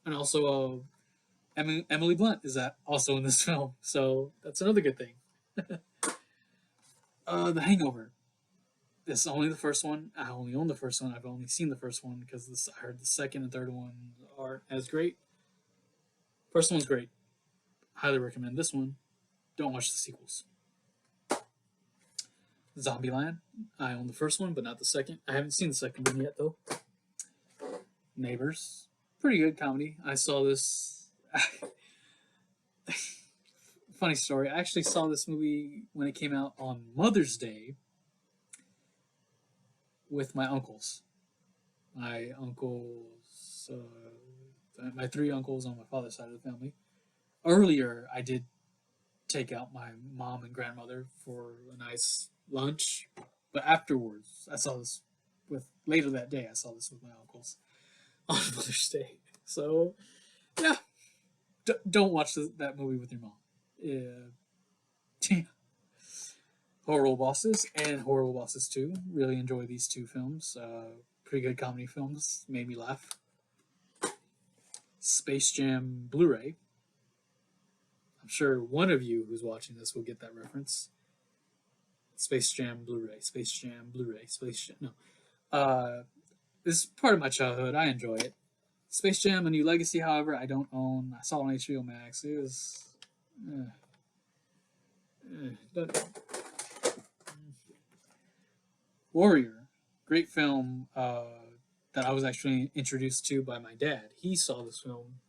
and also Emily Blunt is that also in this film, so that's another good thing. The Hangover. This is only the first one. I only own the first one. I've only seen the first one because I heard the second and third one aren't as great. First one's great. Highly recommend this one. Don't watch the sequels. Zombieland. I own the first one, but not the second. I haven't seen the second one yet, though. Neighbors. Pretty good comedy. I saw this. Funny story. I actually saw this movie when it came out on Mother's Day with my uncles. My uncles, my three uncles on my father's side of the family. Earlier, I did take out my mom and grandmother for a nice lunch, but afterwards, I saw this later that day. I saw this with my uncles on Mother's Day. So, yeah, don't watch that movie with your mom. Yeah. Horrible Bosses and Horrible Bosses 2. Really enjoy these two films. Pretty good comedy films. Made me laugh. Space Jam Blu Ray. I'm sure one of you who's watching this will get that reference. Space Jam Blu-ray, Space Jam Blu-ray, Space Jam. No, this is part of my childhood. I enjoy it. Space Jam: A New Legacy, however, I don't own. I saw it on HBO Max. It was, but Warrior, great film that I was actually introduced to by my dad. He saw this film.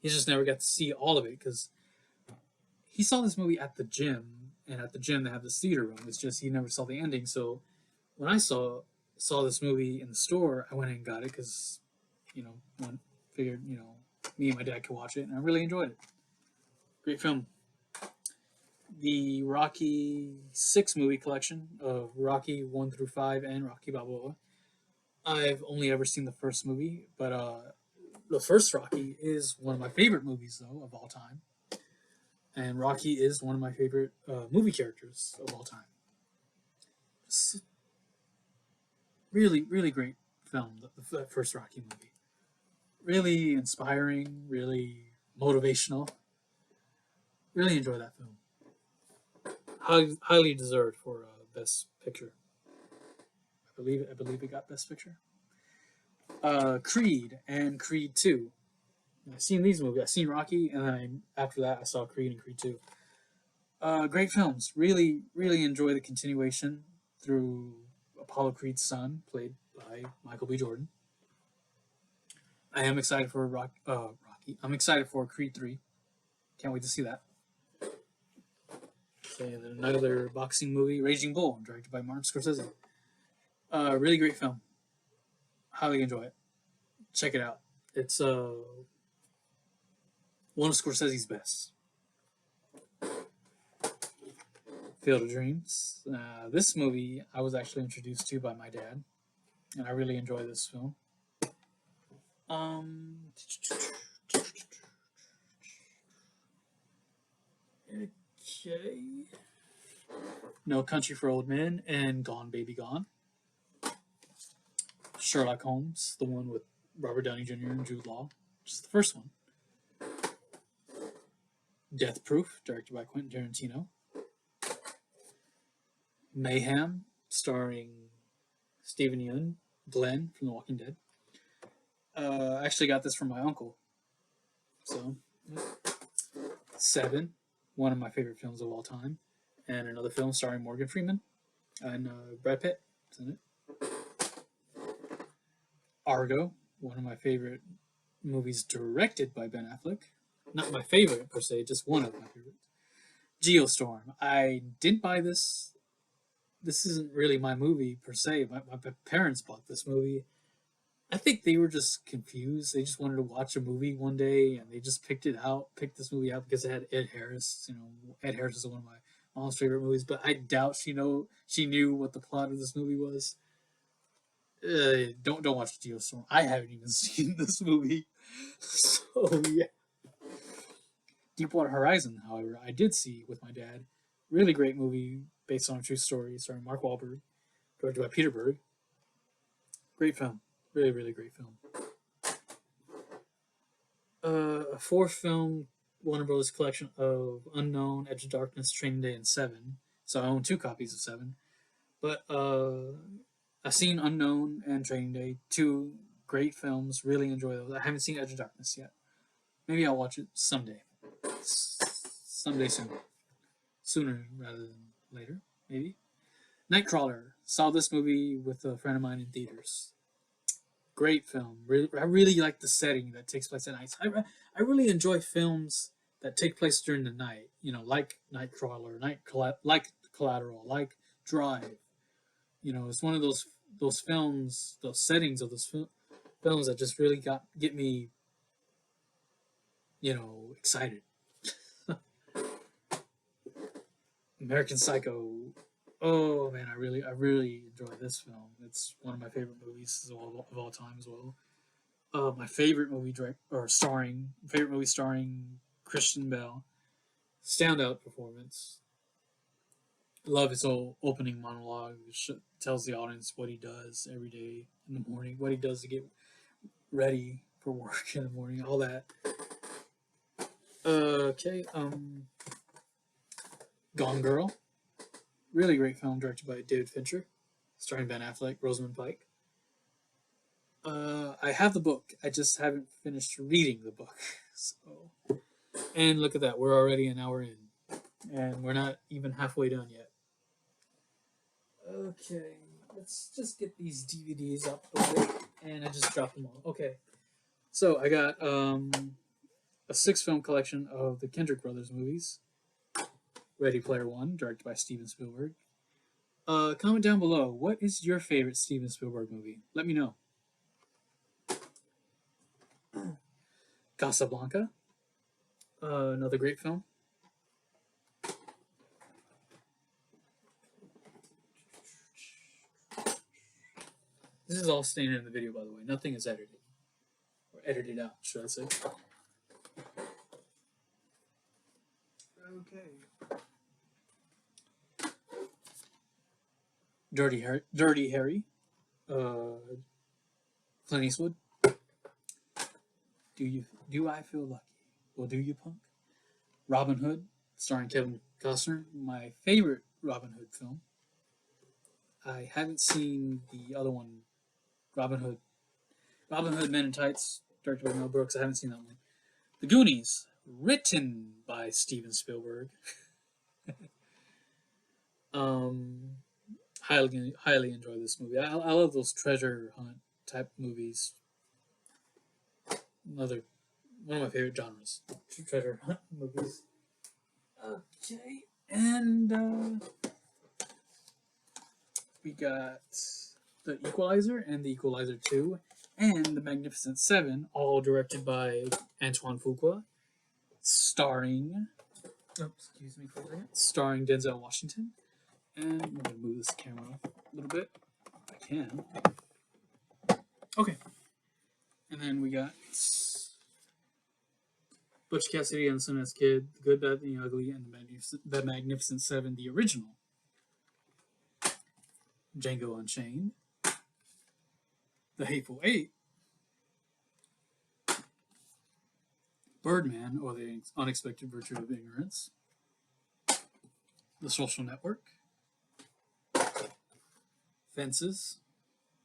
He just never got to see all of it because he saw this movie at the gym, and at the gym they have this theater room. It's just he never saw the ending. So when I saw this movie in the store, I went and got it because one figured me and my dad could watch it, and I really enjoyed it. Great film. The Rocky 6 movie collection of Rocky 1 through 5 and Rocky Balboa. I've only ever seen the first movie, but the first Rocky is one of my favorite movies, though, of all time. And Rocky is one of my favorite movie characters of all time. Just really, really great film, the first Rocky movie. Really inspiring, really motivational. Really enjoy that film. Highly deserved for Best Picture. I believe it got Best Picture. Creed and Creed 2. I've seen these movies. I've seen Rocky, and then after that I saw Creed and Creed 2. Great films. Really, really enjoy the continuation through Apollo Creed's son, played by Michael B. Jordan. I am excited for Rocky. I'm excited for Creed 3. Can't wait to see that. And another boxing movie, Raging Bull, directed by Martin Scorsese. Really great film. Highly enjoy it. Check it out. It's one of Scorsese's best. Field of Dreams. This movie I was actually introduced to by my dad, and I really enjoy this film. Okay. No Country for Old Men and Gone Baby Gone. Sherlock Holmes, the one with Robert Downey Jr. and Jude Law, which is the first one. Death Proof, directed by Quentin Tarantino. Mayhem, starring Stephen Yeun, Glenn from The Walking Dead. I actually got this from my uncle. So, Seven, one of my favorite films of all time, and another film starring Morgan Freeman and Brad Pitt is in it. Argo, one of my favorite movies directed by Ben Affleck. Not my favorite per se, just one of my favorites. Geostorm. I didn't buy this. This isn't really my movie per se. My parents bought this movie. I think they were just confused. They just wanted to watch a movie one day, and they just picked this movie out because it had Ed Harris. Ed Harris is one of my mom's favorite movies, but I doubt she knew what the plot of this movie was. Don't watch Geostorm. I haven't even seen this movie, so yeah. Deepwater Horizon, however, I did see with my dad. Really great movie based on a true story, starring Mark Wahlberg, directed by Peter Berg. Great film. Really, really great film. A fourth film, Warner Bros. Collection of Unknown, Edge of Darkness, Training Day, and Seven. So I own 2 copies of Seven. But I've seen Unknown and Training Day, 2 great films. Really enjoy those. I haven't seen Edge of Darkness yet. Maybe I'll watch it someday. Someday soon. Sooner rather than later, maybe. Nightcrawler. Saw this movie with a friend of mine in theaters. Great film. I really like the setting that takes place at night. I really enjoy films that take place during the night. Like Nightcrawler, like Collateral, like Drive. It's one of those films, those settings of those films that just really get me, excited. American Psycho. Oh man, I really enjoy this film. It's one of my favorite movies of all time as well. My favorite movie starring Christian Bale. Standout performance. Love his whole opening monologue, which tells the audience what he does every day in the morning, what he does to get ready for work in the morning, all that. Okay. Gone Girl. Really great film directed by David Fincher, starring Ben Affleck, Rosamund Pike. I have the book. I just haven't finished reading the book. So, and look at that, we're already an hour in, and we're not even halfway done yet. Okay, let's just get these DVDs up the way, and I just dropped them all. Okay, so I got a 6-film collection of the Kendrick Brothers movies. Ready Player One, directed by Steven Spielberg. Comment down below, what is your favorite Steven Spielberg movie? Let me know. Casablanca, another great film. This is all staying in the video, by the way. Nothing is edited. Or edited out, should I say. Okay. Dirty Harry. Clint Eastwood. Do I feel lucky? Well, do you, punk? Robin Hood, starring Kevin Costner. My favorite Robin Hood film. I haven't seen the other one, Robin Hood. Robin Hood Men in Tights, directed by Mel Brooks. I haven't seen that one. The Goonies, written by Steven Spielberg. Highly enjoy this movie. I love those treasure hunt type movies. One of my favorite genres, treasure hunt movies. Okay, and we got The Equalizer and The Equalizer 2 and The Magnificent Seven, all directed by Antoine Fuqua, starring Denzel Washington. And I'm going to move this camera a little bit, if I can. Okay. And then we got Butch Cassidy and the Sundance Kid, The Good, Bad, and the Ugly, and The Magnificent Seven, the original. Django Unchained. The Hateful Eight. Birdman, or The Unexpected Virtue of Ignorance. The Social Network. Fences.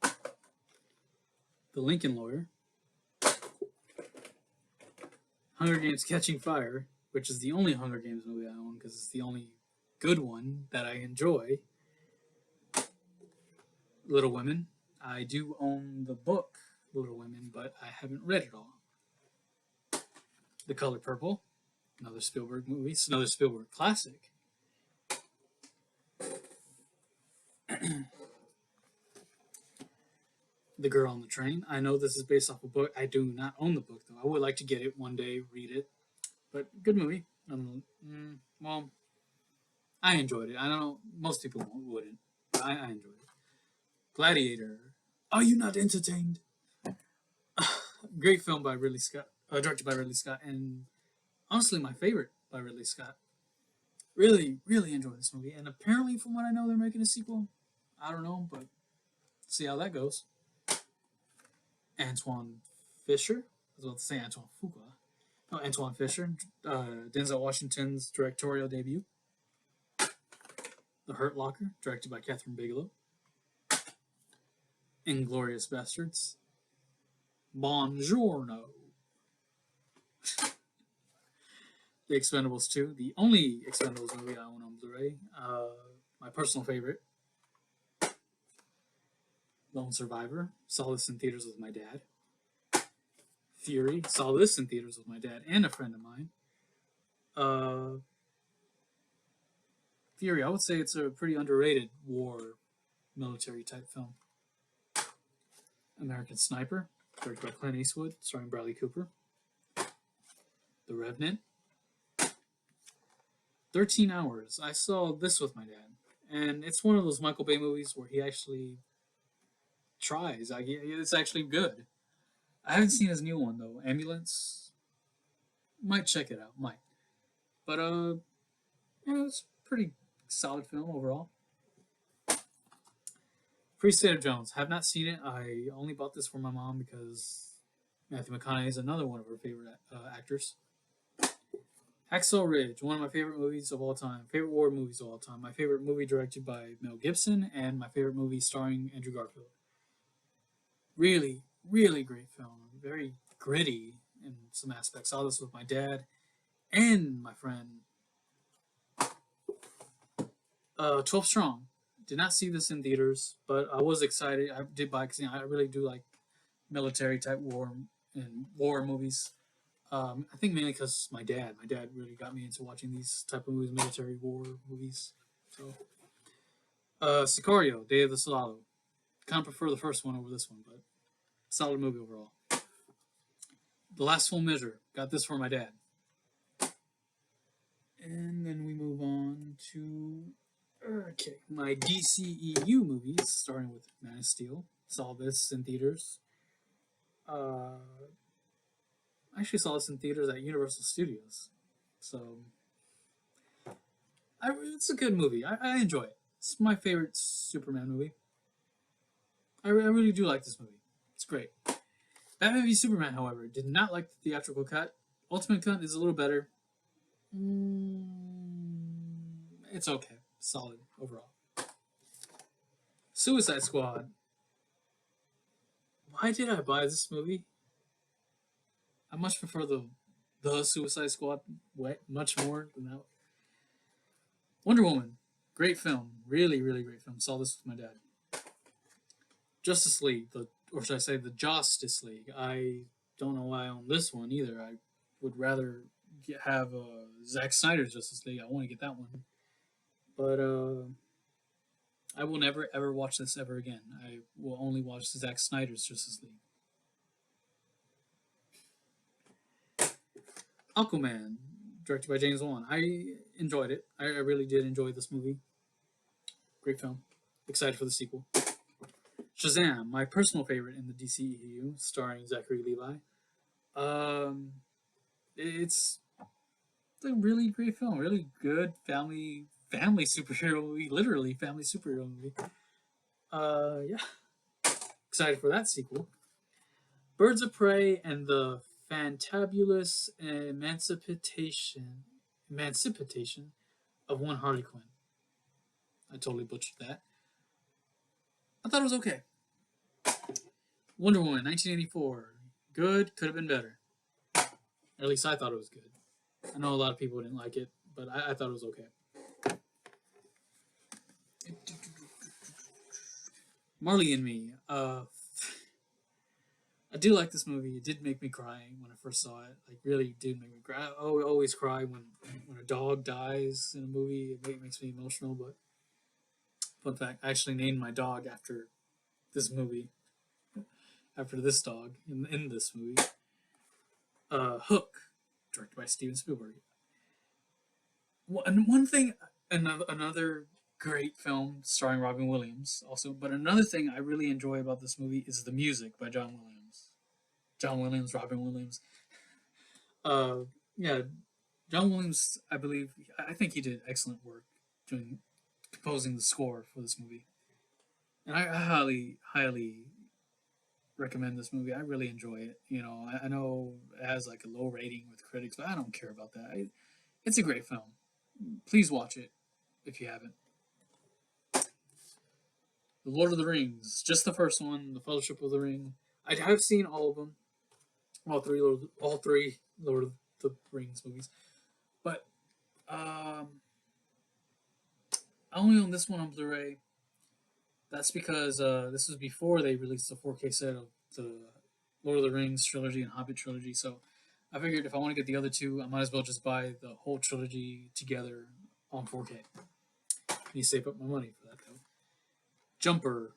The Lincoln Lawyer. Hunger Games Catching Fire, which is the only Hunger Games movie I own because it's the only good one that I enjoy. Little Women. I do own the book Little Women, but I haven't read it all. The Color Purple, another Spielberg movie, it's another Spielberg classic. The Girl on the Train. I know this is based off a book. I do not own the book, though. I would like to get it one day, read it. But good movie. Well, I enjoyed it. I don't know, most people wouldn't. But I enjoyed it. Gladiator. Are you not entertained? Great film by Ridley Scott. Directed by Ridley Scott. And honestly, my favorite by Ridley Scott. Really, really enjoyed this movie. And apparently, from what I know, they're making a sequel. I don't know, but see how that goes. Antoine Fisher. I was about to say Antoine Fuqua. No, Antoine Fisher. Denzel Washington's directorial debut. The Hurt Locker, directed by Catherine Bigelow. Inglourious Basterds. Buongiorno. The Expendables 2, the only Expendables movie I own on Blu Ray. My personal favorite. Lone Survivor, saw this in theaters with my dad. Fury, saw this in theaters with my dad and a friend of mine. Fury, I would say it's a pretty underrated war military type film. American Sniper, directed by Clint Eastwood, starring Bradley Cooper. The Revenant. 13 Hours. I saw this with my dad, and it's one of those Michael Bay movies where he actually tries. It's actually good. I haven't seen his new one though. Ambulance. Might check it out. Might. But it's a pretty solid film overall. Free State of Jones. Have not seen it. I only bought this for my mom because Matthew McConaughey is another one of her favorite actors. Hacksaw Ridge, one of my favorite movies of all time, favorite war movies of all time, my favorite movie directed by Mel Gibson, and my favorite movie starring Andrew Garfield. Really, really great film. Very gritty in some aspects. Saw this with my dad and my friend. 12 Strong. Did not see this in theaters, but I was excited. I did buy because I really do like military type war and war movies. I think mainly because my dad really got me into watching these type of movies, military war movies. So, Sicario, Day of the Soldado. Kind of prefer the first one over this one, but solid movie overall. The Last Full Measure. Got this for my dad. And then we move on to my DCEU movies, starting with Man of Steel. Saw this in theaters. I actually saw this in theaters at Universal Studios. So it's a good movie. I enjoy it. It's my favorite Superman movie. I really do like this movie. It's great. Batman v Superman, however, did not like the theatrical cut. Ultimate cut is a little better. It's okay. Solid overall. Suicide Squad. Why did I buy this movie? I much prefer the Suicide Squad much more than that. Wonder Woman. Great film. Really, really great film. Saw this with my dad. Justice League, or should I say the Justice League. I don't know why I own this one either. I would rather have Zack Snyder's Justice League. I want to get that one. But I will never ever watch this ever again. I will only watch Zack Snyder's Justice League. Aquaman, directed by James Wan. I enjoyed it. I really did enjoy this movie. Great film. Excited for the sequel. Shazam, my personal favorite in the DCEU, starring Zachary Levi. It's a really great film. Really good family superhero movie. Literally family superhero movie. Yeah. Excited for that sequel. Birds of Prey and the Fantabulous Emancipation of One Harley Quinn. I totally butchered that. I thought it was okay. Wonder Woman, 1984. Good, could have been better. Or at least I thought it was good. I know a lot of people didn't like it, but I thought it was okay. Marley and Me. I do like this movie. It did make me cry when I first saw it. Like, really did make me cry. I always cry when a dog dies in a movie. It makes me emotional. But fun fact, I actually named my dog after this movie. After this dog in this movie. Hook, directed by Steven Spielberg. One thing, another great film starring Robin Williams also, but another thing I really enjoy about this movie is the music by John Williams. John Williams, Robin Williams. Yeah, John Williams, I think he did excellent work composing the score for this movie. And I highly, highly recommend this movie. I really enjoy it. You know, I know it has like a low rating with critics, but I don't care about that. It's a great film. Please watch it if you haven't. The Lord of the Rings, just the first one, The Fellowship of the Ring. I have seen all of them, all three Lord of the Rings movies, but I only own this one on Blu Ray. That's because this was before they released the 4K set of the Lord of the Rings trilogy and Hobbit trilogy. So I figured if I want to get the other two, I might as well just buy the whole trilogy together on 4K. I need to save up my money for that though. Jumper,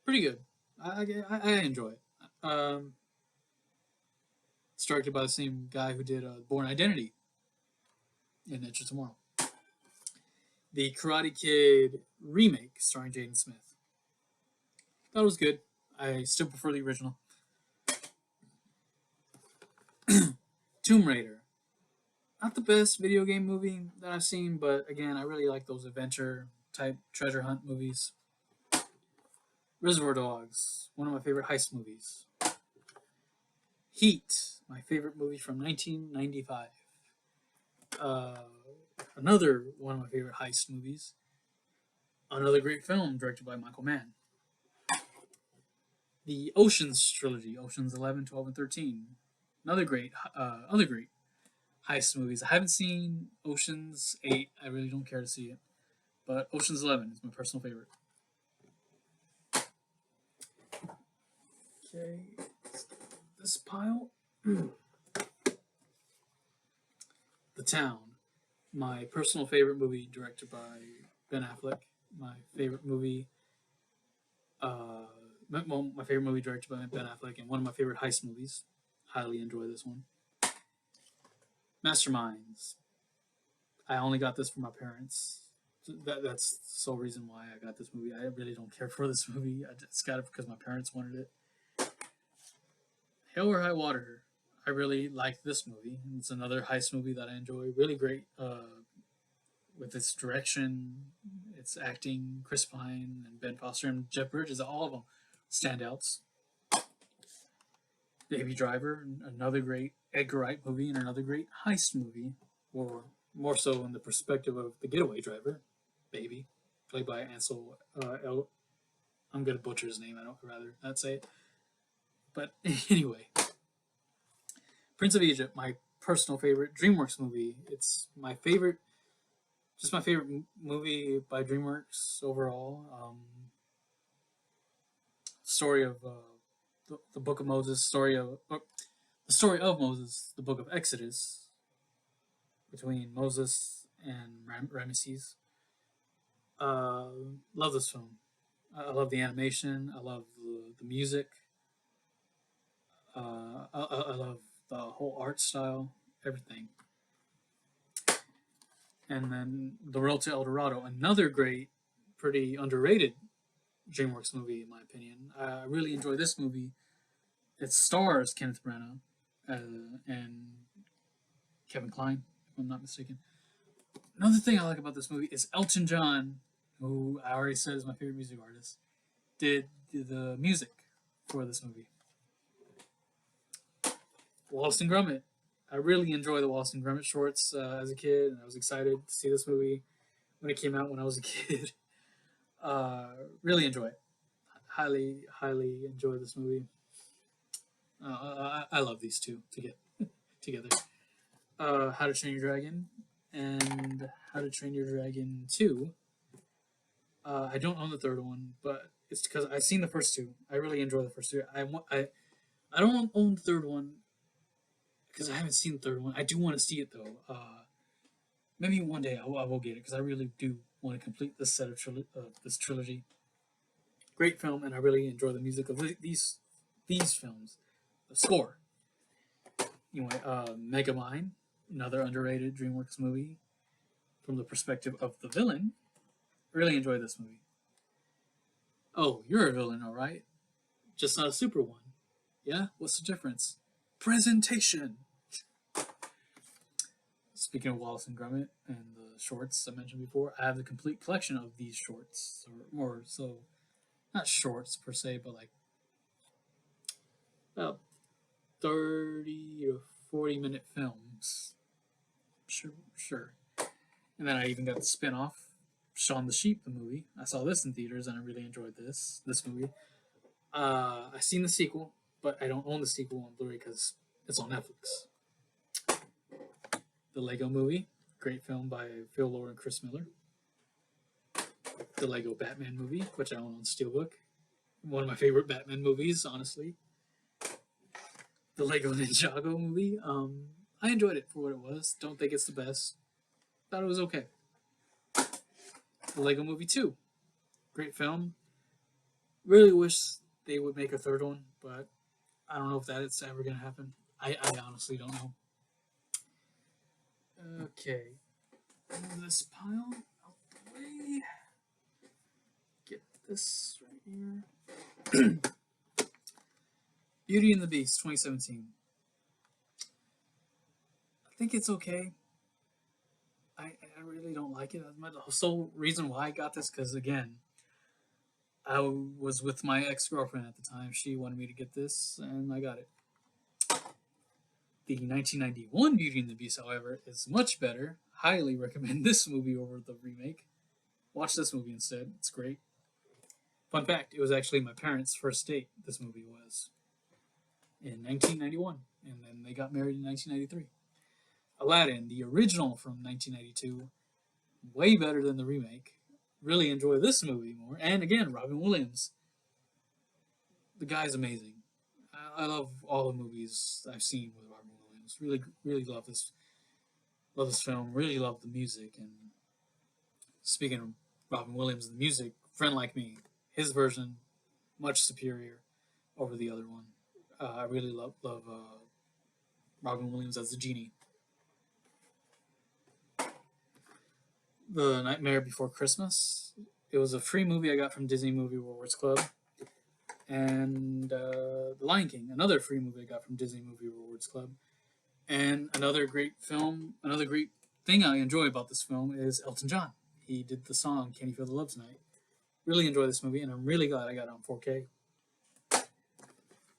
pretty good. I enjoy it. It's directed by the same guy who did Born Identity and Edge of Tomorrow. The Karate Kid remake starring Jaden Smith. That was good. I still prefer the original. Tomb Raider. Not the best video game movie that I've seen, but again, I really like those adventure type treasure hunt movies. Reservoir Dogs, one of my favorite heist movies. Heat, my favorite movie from 1995. Uh, Another one of my favorite heist movies. Another great film directed by Michael Mann. The Oceans trilogy, Oceans 11, 12, and 13. Other great heist movies. I haven't seen Oceans 8. I really don't care to see it. But Oceans 11 is my personal favorite. Okay, this pile. The Town, my personal favorite movie directed by Ben Affleck. My favorite movie, my favorite movie directed by Ben Affleck, and one of my favorite heist movies. Highly enjoy this one. Masterminds. I only got this from my parents. That's the sole reason why I got this movie. I really don't care for this movie. I just got it because my parents wanted it. Hell or High Water. I really like this movie. It's another heist movie that I enjoy. Really great with its direction, its acting. Chris Pine and Ben Foster and Jeff Bridges, all of them standouts. Baby Driver, another great Edgar Wright movie and another great heist movie, or more so in the perspective of the getaway driver, Baby, played by Ansel I'm gonna butcher his name. I don't rather not say it. But anyway, Prince of Egypt, my personal favorite DreamWorks movie. It's my favorite, just my favorite movie by DreamWorks overall. Story of the Book of Moses, the story of Moses, the Book of Exodus, between Moses and Ramesses. Love this film. I love the animation. I love the music. I love the whole art style, everything. And then The Road to El Dorado, another great, pretty underrated DreamWorks movie, in my opinion. I really enjoy this movie. It stars Kenneth Branagh and Kevin Kline, if I'm not mistaken. Another thing I like about this movie is Elton John, who I already said is my favorite music artist, did the music for this movie. Wallace and Gromit. I really enjoy the Wallace and Gromit shorts as a kid, and I was excited to see this movie when it came out when I was a kid. Really enjoy it. Highly, highly enjoy this movie. I love these two to get together. How to Train Your Dragon and How to Train Your Dragon 2. I don't own the third one, but it's because I've seen the first two. I really enjoy the first two. I don't own the third one because I haven't seen the third one. I do want to see it though. Maybe one day I will get it because I really do want to complete this set of this trilogy. Great film, and I really enjoy the music of these films. The score. Anyway, Megamind, another underrated DreamWorks movie from the perspective of the villain. Really enjoy this movie. Oh, you're a villain, all right. Just not a super one. Yeah? What's the difference? Presentation. Speaking of Wallace and Gromit and the shorts I mentioned before, I have the complete collection of these shorts, or so, not shorts per se, but like about 30 to 40-minute films. Sure. And then I even got the spin-off, Shaun the Sheep, the movie. I saw this in theaters and I really enjoyed this movie. I've seen the sequel, but I don't own the sequel on Blu Ray because it's on Netflix. The Lego Movie, great film by Phil Lord and Chris Miller. The Lego Batman movie, which I own on Steelbook. One of my favorite Batman movies, honestly. The Lego Ninjago movie. I enjoyed it for what it was. Don't think it's the best. Thought it was okay. The Lego Movie 2. Great film. Really wish they would make a third one, but I don't know if that's ever going to happen. I honestly don't know. Okay. Move this pile out the way. Get this right here. Beauty and the Beast 2017. I think it's okay. I really don't like it. The sole reason why I got this, because again, I was with my ex-girlfriend at the time. She wanted me to get this, and I got it. The 1991 Beauty and the Beast, however, is much better. Highly recommend this movie over the remake. Watch this movie instead. It's great. Fun fact, it was actually my parents' first date, this movie was, in 1991. And then they got married in 1993. Aladdin, the original from 1992, way better than the remake. Really enjoy this movie more. And again, Robin Williams. The guy's amazing. I love all the movies I've seen with Robin Williams. Really, really love this. Love this film. Really love the music. And speaking of Robin Williams, the music, Friend Like Me, his version, much superior over the other one. I really love Robin Williams as the genie. The Nightmare Before Christmas. It was a free movie I got from Disney Movie Rewards Club. And The Lion King, another free movie I got from Disney Movie Rewards Club. And another great film, another great thing I enjoy about this film is Elton John. He did the song Can You Feel the Love Tonight. Really enjoy this movie, and I'm really glad I got it on 4K.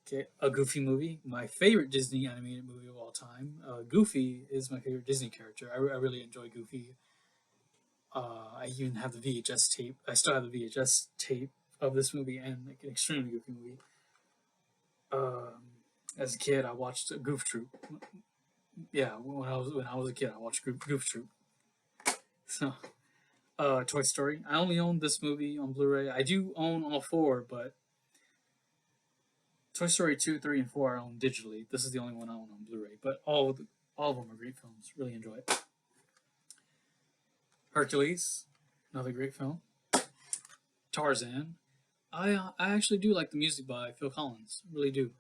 Okay, a Goofy movie, my favorite Disney animated movie of all time. Goofy is my favorite Disney character. I really enjoy Goofy. I even have the VHS tape. I still have the VHS tape of this movie, and like an extremely goofy movie. As a kid, I watched Goof Troop. Yeah, when I was a kid, I watched Goof Troop. So, Toy Story. I only own this movie on Blu-ray. I do own all four, but Toy Story 2, 3, and 4 I own digitally. This is the only one I own on Blu-ray. But all of them are great films. Really enjoy it. Hercules, another great film. Tarzan. I actually do like the music by Phil Collins. Really do.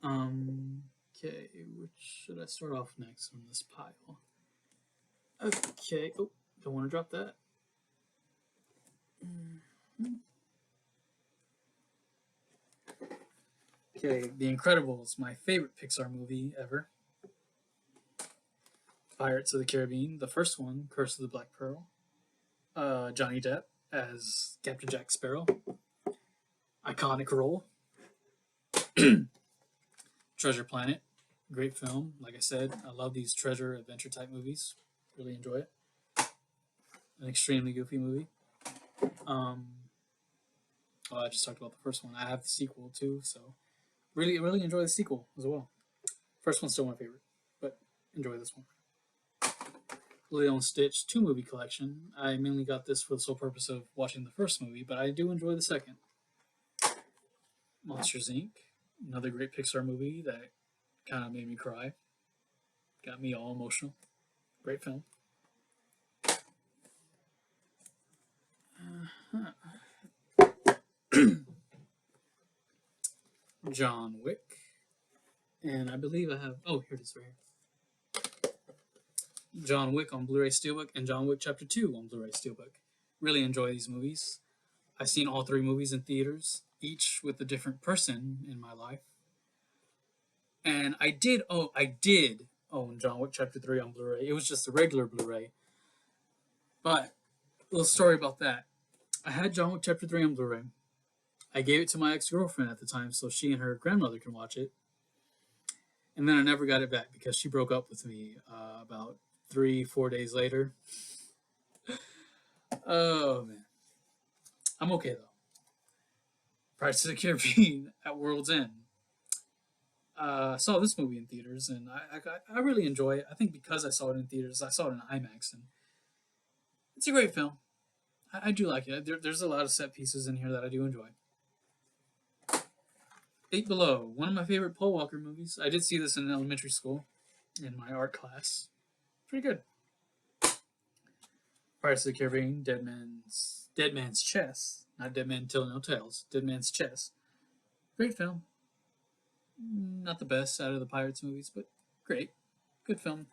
Okay, which should I start off next on this pile? Okay. Oh, don't want to drop that. Okay, The Incredibles, my favorite Pixar movie ever. Pirates of the Caribbean, the first one, Curse of the Black Pearl. Johnny Depp as Captain Jack Sparrow. Iconic role. Treasure Planet, great film. Like I said, I love these treasure adventure type movies. Really enjoy it. An extremely goofy movie. Well, I just talked about the first one. I have the sequel too, so really enjoy the sequel as well. First one's still my favorite, but enjoy this one. Lilo and Stitch 2-movie collection. I mainly got this for the sole purpose of watching the first movie, but I do enjoy the second. Monsters Inc., another great Pixar movie that kind of made me cry. Got me all emotional. Great film. John Wick. And I believe I have... Oh, here it is right here. John Wick on Blu-ray Steelbook and John Wick Chapter 2 on Blu-ray Steelbook. Really enjoy these movies. I've seen all three movies in theaters, each with a different person in my life. And I did own John Wick Chapter 3 on Blu-ray. It was just a regular Blu-ray. But, a little story about that. I had John Wick Chapter 3 on Blu-ray. I gave it to my ex-girlfriend at the time so she and her grandmother can watch it. And then I never got it back because she broke up with me about 3-4 days later. Oh, man. I'm okay, though. Pirates of the Caribbean at World's End. I saw this movie in theaters, and I really enjoy it. I think because I saw it in theaters, I saw it in IMAX, and it's a great film. I do like it. There's a lot of set pieces in here that I do enjoy. Eight Below, one of my favorite Paul Walker movies. I did see this in elementary school in my art class. Pretty good. Pirates of the Caribbean, Dead Man's Chest. Not Dead Man Telling No Tales. Dead Man's Chest. Great film. Not the best out of the Pirates movies, but great. Good film.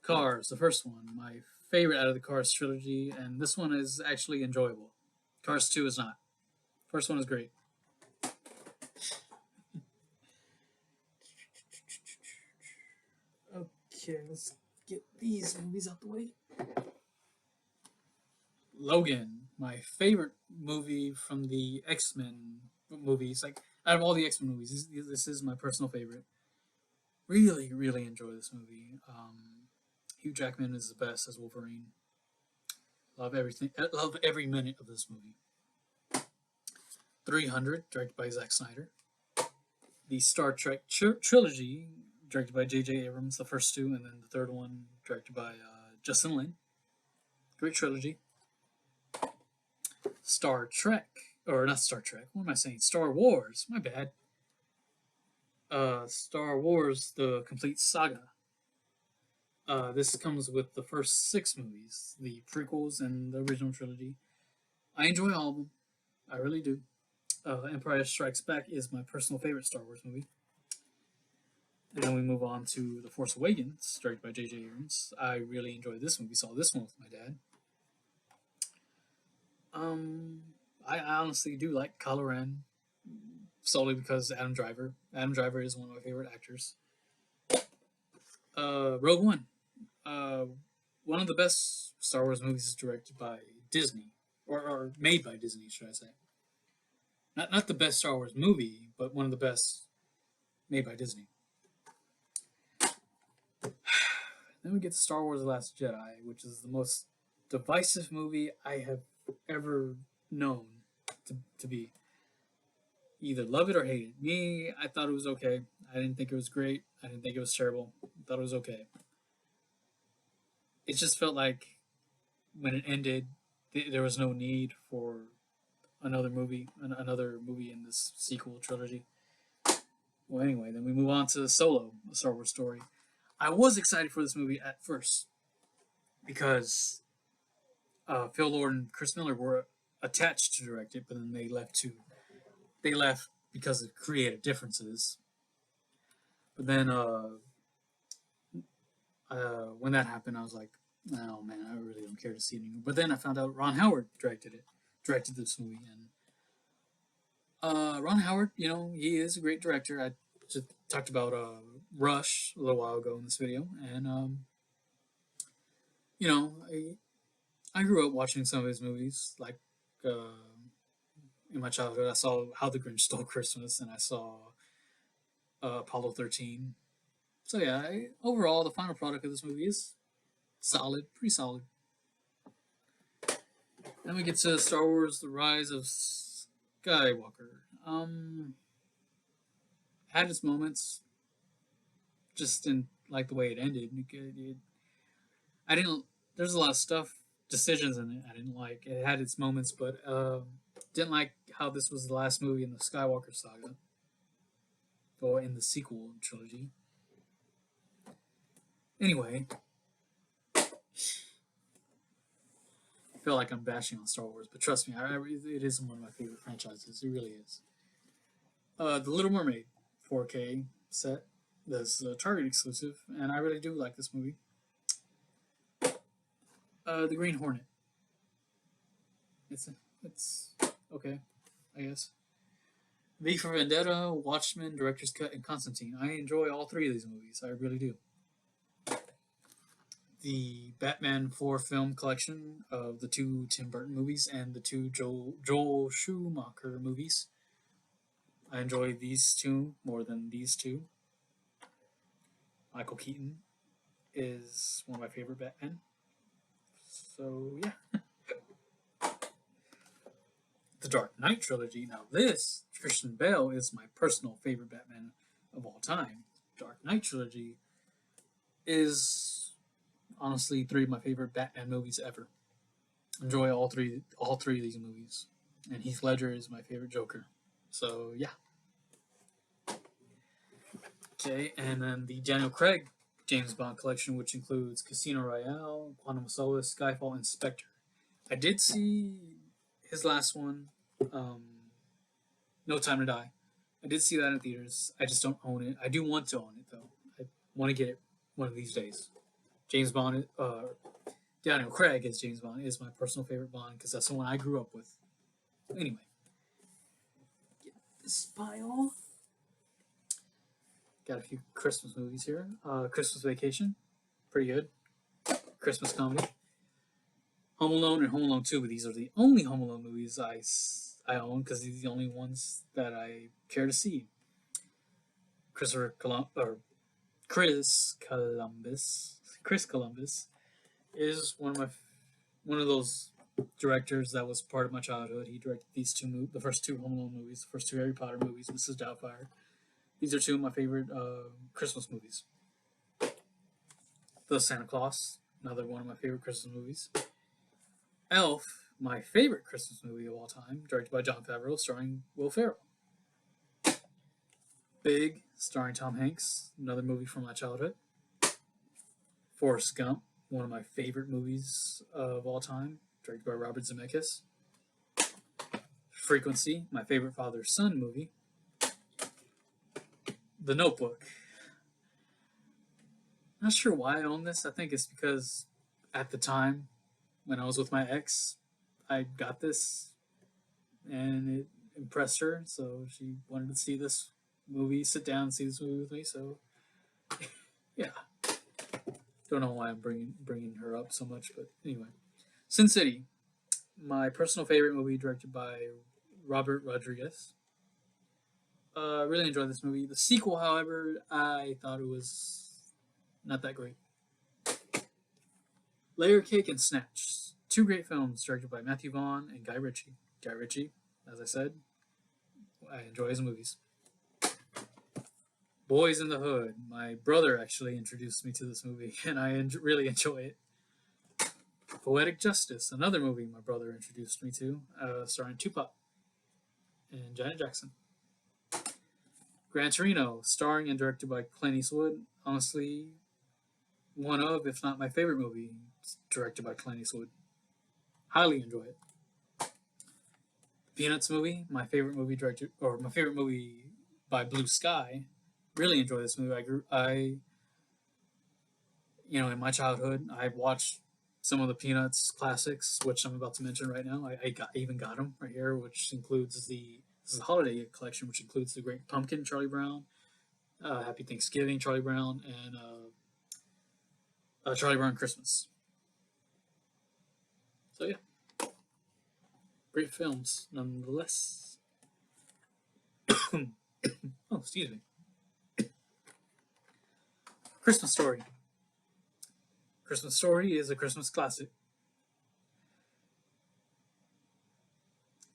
Cars, the first one. My favorite out of the Cars trilogy, and this one is actually enjoyable. Cars 2 is not. First one is great. Okay, let's get these movies out the way. Logan, my favorite movie from the X-Men movies. Like, Out of all the X-Men movies, this is my personal favorite. Really, really enjoy this movie. Hugh Jackman is the best as Wolverine. Love everything. Love every minute of this movie. 300, directed by Zack Snyder. The Star Trek trilogy, directed by J.J. Abrams, the first two, and then the third one, directed by Justin Lin. Great trilogy. Star Trek, or not Star Trek, what am I saying? Star Wars, my bad. Star Wars, the complete saga. This comes with the first 6 movies, the prequels and the original trilogy. I enjoy all of them. I really do. Empire Strikes Back is my personal favorite Star Wars movie. And then we move on to The Force Awakens, directed by J.J. Abrams. I really enjoyed this movie. Saw this one with my dad. I honestly do like Kylo Ren, solely because Adam Driver. Adam Driver is one of my favorite actors. Rogue One. One of the best Star Wars movies is directed by Disney, or made by Disney, should I say? Not the best Star Wars movie, but one of the best made by Disney. Then we get to Star Wars: The Last Jedi, which is the most divisive movie I have ever known to be. Either love it or hate it. Me, I thought it was okay. I didn't think it was great. I didn't think it was terrible. I thought it was okay. It just felt like when it ended, there was no need for another movie in this sequel trilogy. Well, anyway, then we move on to Solo, a Star Wars story. I was excited for this movie at first because Phil Lord and Chris Miller were attached to direct it, but then they left because of creative differences. But then when that happened, I was like, oh man, I really don't care to see it anymore. But then I found out Ron Howard directed this movie, and Ron Howard, he is a great director. I just talked about Rush a little while ago in this video, and I grew up watching some of his movies. Like in my childhood, I saw How the Grinch Stole Christmas, and I saw Apollo 13. So yeah, overall, the final product of this movie is solid, pretty solid. Then we get to Star Wars: The Rise of Skywalker. Had its moments, just didn't like the way it ended. I didn't. There's a lot of decisions in it I didn't like. It had its moments, but didn't like how this was the last movie in the Skywalker saga, or in the sequel trilogy. Anyway, I feel like I'm bashing on Star Wars, but trust me, it is one of my favorite franchises. It really is. The Little Mermaid 4K set. That's a Target exclusive, and I really do like this movie. The Green Hornet. It's okay, I guess. V for Vendetta, Watchmen, Director's Cut, and Constantine. I enjoy all 3 of these movies. I really do. The Batman 4 film collection of the 2 Tim Burton movies and the 2 Joel Schumacher movies. I enjoy these 2 more than these 2. Michael Keaton is one of my favorite Batman. So, yeah. The Dark Knight trilogy. Now this, Christian Bale, is my personal favorite Batman of all time. Dark Knight trilogy is honestly 3 of my favorite Batman movies ever. Enjoy all three of these movies. And Heath Ledger is my favorite Joker. So, yeah. Okay, and then the Daniel Craig James Bond collection, which includes Casino Royale, Quantum of Solace, Skyfall, and Spectre. I did see his last one, No Time to Die. I did see that in theaters. I just don't own it. I do want to own it, though. I want to get it one of these days. James Bond, Daniel Craig as James Bond is my personal favorite Bond because that's the one I grew up with. Anyway, get this file. Got a few Christmas movies here. Christmas Vacation, pretty good. Christmas comedy. Home Alone and Home Alone 2. These are the only Home Alone movies I own because these are the only ones that I care to see. Christopher Colum- or Chris Columbus is one of those directors that was part of my childhood. He directed the first two Home Alone movies, the first two Harry Potter movies, Mrs. Doubtfire. These are two of my favorite Christmas movies. The Santa Claus, another one of my favorite Christmas movies. Elf, my favorite Christmas movie of all time, directed by Jon Favreau, starring Will Ferrell. Big, starring Tom Hanks, another movie from my childhood. Forrest Gump, one of my favorite movies of all time, directed by Robert Zemeckis. Frequency, my favorite father-son movie. The Notebook. Not sure why I own this. I think it's because at the time when I was with my ex, I got this and it impressed her, so she wanted to see this movie, sit down and see this movie with me. So, yeah, don't know why I'm bringing her up so much, but anyway, Sin City, my personal favorite movie, directed by Robert Rodriguez. Really enjoyed this movie. The sequel, however, I thought it was not that great. Layer Cake and Snatch, two great films directed by Matthew Vaughn and Guy Ritchie. Guy Ritchie, as I said, I enjoy his movies. Boys in the Hood. My brother actually introduced me to this movie, and I really enjoy it. Poetic Justice, another movie my brother introduced me to, starring Tupac and Janet Jackson. Gran Torino, starring and directed by Clint Eastwood. Honestly, one of, if not my favorite movie, directed by Clint Eastwood. Highly enjoy it. Peanuts movie, my favorite movie by Blue Sky. Really enjoy this movie. In my childhood, I watched some of the Peanuts classics, which I'm about to mention right now. I even got them right here, which includes this is a holiday collection, which includes The Great Pumpkin, Charlie Brown, Happy Thanksgiving, Charlie Brown, and Charlie Brown Christmas. So yeah, great films nonetheless. Oh, excuse me. Christmas Story. Christmas Story is a Christmas classic.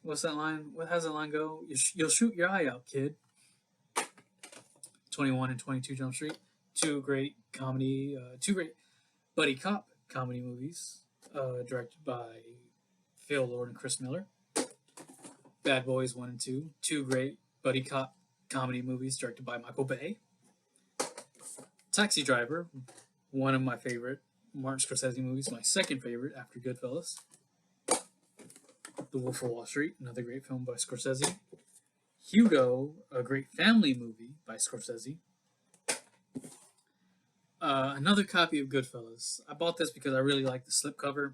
What's that line? What has that line go? You'll shoot your eye out, kid. 21 and 22 Jump Street. Two great buddy cop comedy movies, directed by Phil Lord and Chris Miller. Bad Boys 1 and 2. Two great buddy cop comedy movies directed by Michael Bay. Taxi Driver, one of my favorite Martin Scorsese movies, my second favorite after Goodfellas. The Wolf of Wall Street, another great film by Scorsese. Hugo, a great family movie by Scorsese. Another copy of Goodfellas. I bought this because I really like the slipcover.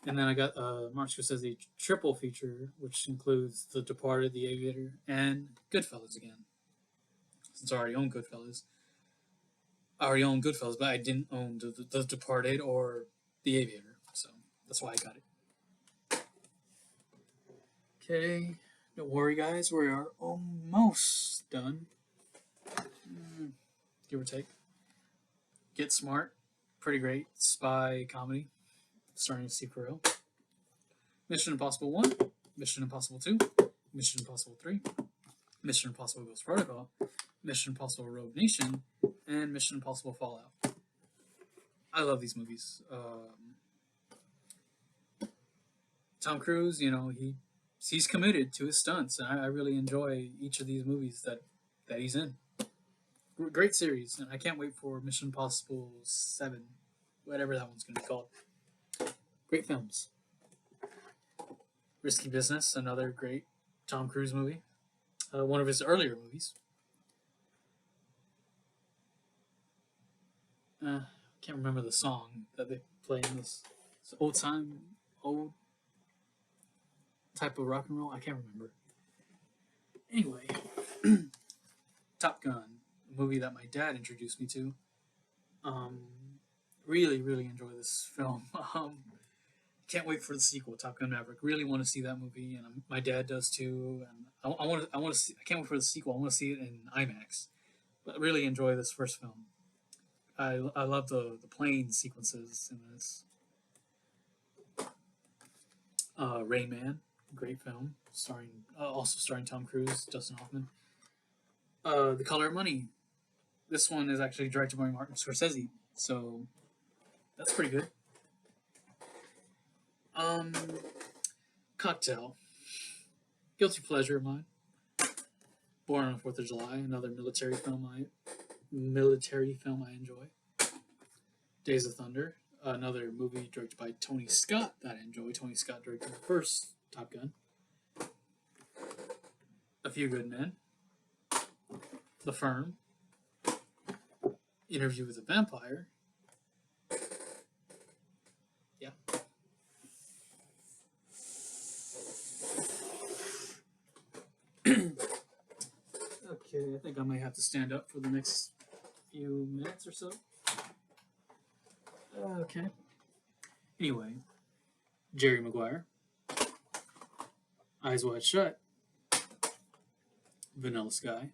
And then I got Martin Scorsese triple feature, which includes The Departed, The Aviator, and Goodfellas again. Since I already own Goodfellas. But I didn't own the Departed or The Aviator. So that's why I got it. Okay, don't worry, guys. We are almost done. Give or take. Get Smart, pretty great spy comedy, starring Steve Carell. Mission Impossible 1, Mission Impossible 2, Mission Impossible 3, Mission Impossible Ghost Protocol, Mission Impossible Rogue Nation, and Mission Impossible Fallout. I love these movies. Tom Cruise, he's committed to his stunts, and I really enjoy each of these movies that he's in. Great series, and I can't wait for Mission Impossible 7, whatever that one's going to be called. Great films. Risky Business, another great Tom Cruise movie. One of his earlier movies. Can't remember the song that they play in this. It's old type of rock and roll. I can't remember. Anyway, Top Gun, a movie that my dad introduced me to. Really, really enjoy this film. can't wait for the sequel, Top Gun Maverick. Really want to see that movie, and my dad does too. And I want to see. I can't wait for the sequel. I want to see it in IMAX. But really enjoy this first film. I love the plane sequences in this. Rain Man, great film, also starring Tom Cruise, Dustin Hoffman. The Color of Money. This one is actually directed by Martin Scorsese, so that's pretty good. Cocktail, guilty pleasure of mine. Born on the 4th of July, another military film I enjoy. Days of Thunder, another movie directed by Tony Scott that I enjoy. Tony Scott directed the first Top Gun. A Few Good Men. The Firm. Interview with a Vampire. Yeah. Okay, I think I might have to stand up for the next few minutes or so. Okay. Anyway, Jerry Maguire, Eyes Wide Shut, Vanilla Sky,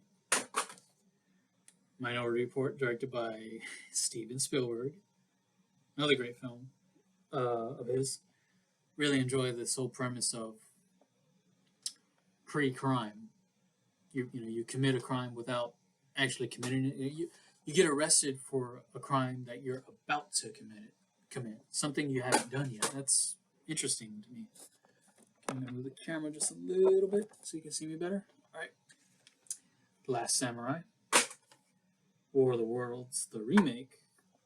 Minority Report, directed by Steven Spielberg, another great film of his. Really enjoy this whole premise of pre-crime. You commit a crime without actually committing it. You get arrested for a crime that you're about to commit something you haven't done yet. That's interesting to me. I'm gonna move the camera just a little bit so you can see me better. All right. Last Samurai, War of the Worlds, the remake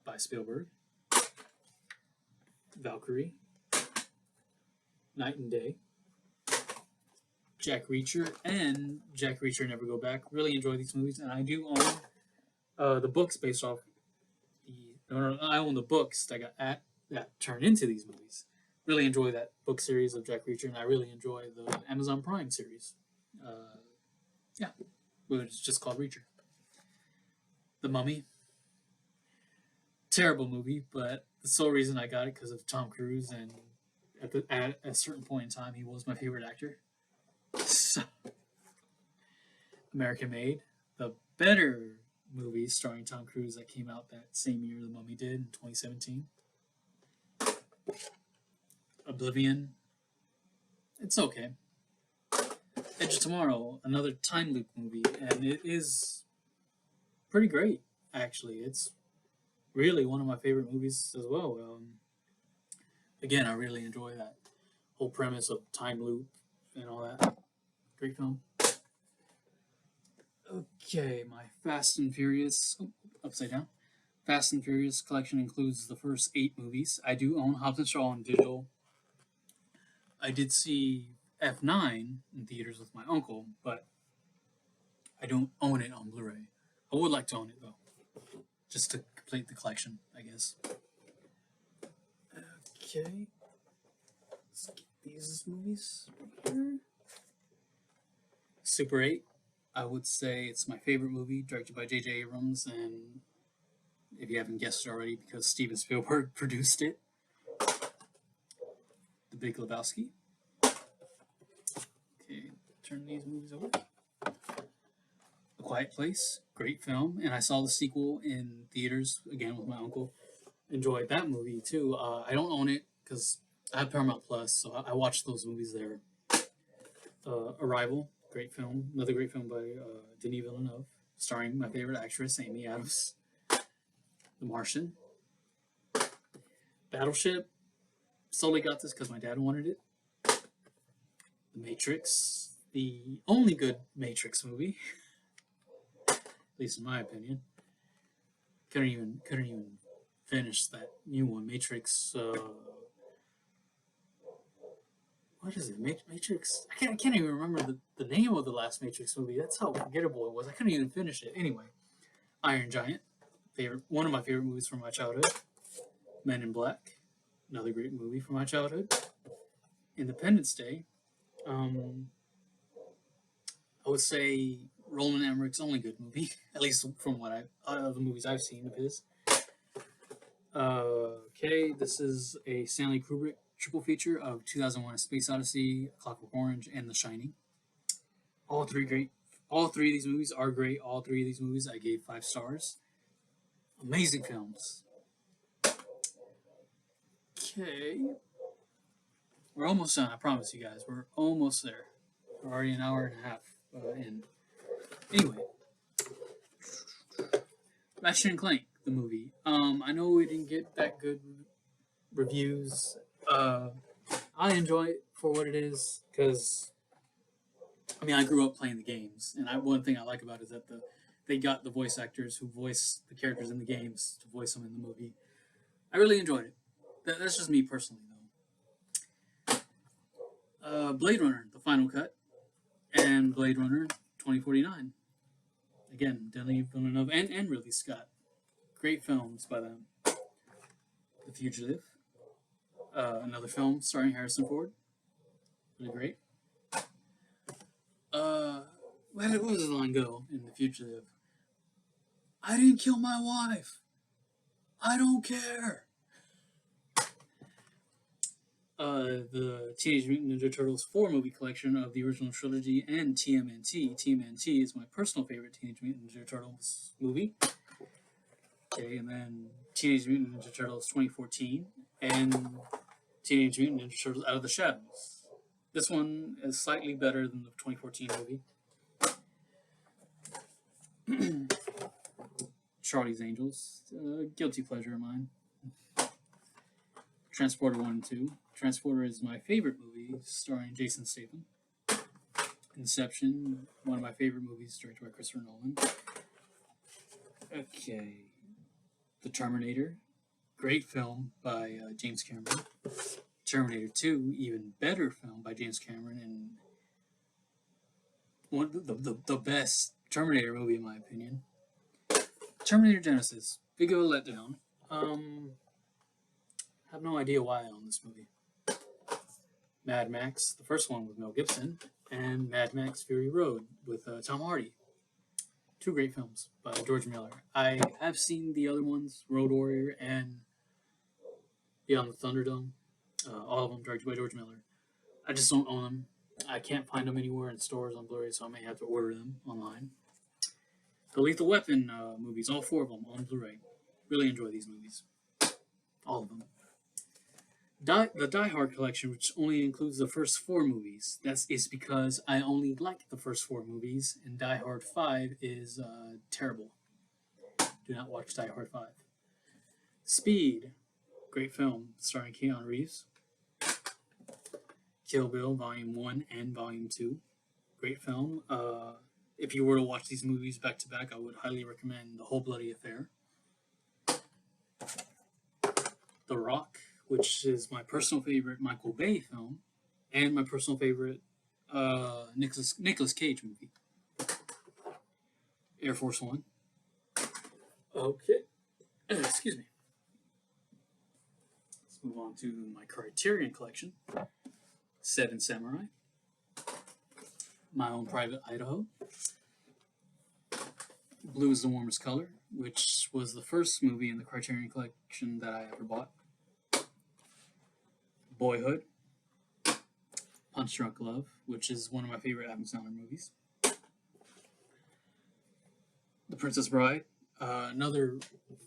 by Spielberg. Valkyrie, Night and Day, Jack Reacher, and Jack Reacher Never Go Back. Really enjoy these movies, and I do own the books based off I own the books that turned into these movies. Really enjoy that book series of Jack Reacher, and I really enjoy the Amazon Prime series. It's just called Reacher. The Mummy. Terrible movie, but the sole reason I got it because of Tom Cruise, and at a certain point in time, he was my favorite actor. So, American Made, the better movie starring Tom Cruise that came out that same year The Mummy did in 2017. Oblivion, it's okay. Edge of Tomorrow, another time loop movie, and it is pretty great, actually. It's really one of my favorite movies as well. Again, I really enjoy that whole premise of time loop and all that. Great film. Okay, my Fast and Furious, upside down. Fast and Furious collection includes the first 8 movies. I do own Hobbs and Shaw on digital. I did see F9 in theaters with my uncle, but I don't own it on Blu Ray. I would like to own it, though, just to complete the collection, I guess. Okay. Let's get these movies here. Super 8. I would say it's my favorite movie, directed by J.J. Abrams, and if you haven't guessed it already, because Steven Spielberg produced it. The Big Lebowski. Okay, turn these movies over. A Quiet Place, great film, and I saw the sequel in theaters, again with my uncle. Enjoyed that movie, too. I don't own it, because I have Paramount Plus, so I watched those movies there. Arrival. Great film. Another great film by Denis Villeneuve, starring my favorite actress, Amy Adams. The Martian. Battleship. Solely got this because my dad wanted it. The Matrix. The only good Matrix movie. At least in my opinion. Couldn't even finish that new one. Matrix... what is it? Matrix? I can't even remember the name of the last Matrix movie. That's how forgettable it was. I couldn't even finish it. Anyway, Iron Giant, one of my favorite movies from my childhood. Men in Black, another great movie from my childhood. Independence Day. I would say Roland Emmerich's only good movie, at least from what the movies I've seen of his. Okay, this is a Stanley Kubrick triple feature of 2001: A Space Odyssey, Clockwork Orange, and The Shining. All three great. All three of these movies are great. All three of these movies I gave 5 stars. Amazing films. Okay. We're almost done, I promise you guys. We're almost there. We're already an hour and a half in. Anyway. Ratchet and Clank, the movie. I know we didn't get that good reviews. I enjoy it for what it is, because, I mean, I grew up playing the games, and one thing I like about it is that they got the voice actors who voice the characters in the games to voice them in the movie. I really enjoyed it. That's just me personally, though. Blade Runner, the final cut, and Blade Runner 2049. Again, Denis Villeneuve and Ridley Scott. Great films by them. The Fugitive, another film starring Harrison Ford. Really great. What was the line go in The Fugitive? I didn't kill my wife. I don't care. The Teenage Mutant Ninja Turtles 4 movie collection of the original trilogy and TMNT. TMNT is my personal favorite Teenage Mutant Ninja Turtles movie. Okay, and then Teenage Mutant Ninja Turtles 2014 and Teenage Mutant Ninja Turtles Out of the Shadows. This one is slightly better than the 2014 movie. Charlie's Angels, guilty pleasure of mine. Transporter 1 and 2. Transporter is my favorite movie, starring Jason Statham. Inception, one of my favorite movies, directed by Christopher Nolan. Okay. The Terminator, great film by James Cameron. Terminator 2, even better film by James Cameron, and one of the best Terminator movie in my opinion. Terminator Genesis, big of a letdown. Have no idea why I own this movie. Mad Max, the first one with Mel Gibson, and Mad Max Fury Road with Tom Hardy. 2 great films by George Miller. I have seen the other ones, Road Warrior and Beyond the Thunderdome. All of them directed by George Miller. I just don't own them. I can't find them anywhere in stores on Blu Ray, so I may have to order them online. The Lethal Weapon movies, all 4 of them on Blu Ray. Really enjoy these movies. All of them. The Die Hard collection, which only includes the first 4 movies, is because I only like the first 4 movies, and Die Hard 5 is terrible. Do not watch Die Hard 5. Speed, great film, starring Keanu Reeves. Kill Bill, Volume 1 and Volume 2, great film. If you were to watch these movies back to back, I would highly recommend The Whole Bloody Affair. The Rock, which is my personal favorite Michael Bay film, and my personal favorite Nicolas Cage movie. Air Force One. Okay. Excuse me. Let's move on to my Criterion collection. 7 Samurai. My Own Private Idaho. Blue is the Warmest Color, which was the first movie in the Criterion collection that I ever bought. Boyhood, Punch Drunk Love, which is one of my favorite Adam Sandler movies. The Princess Bride, another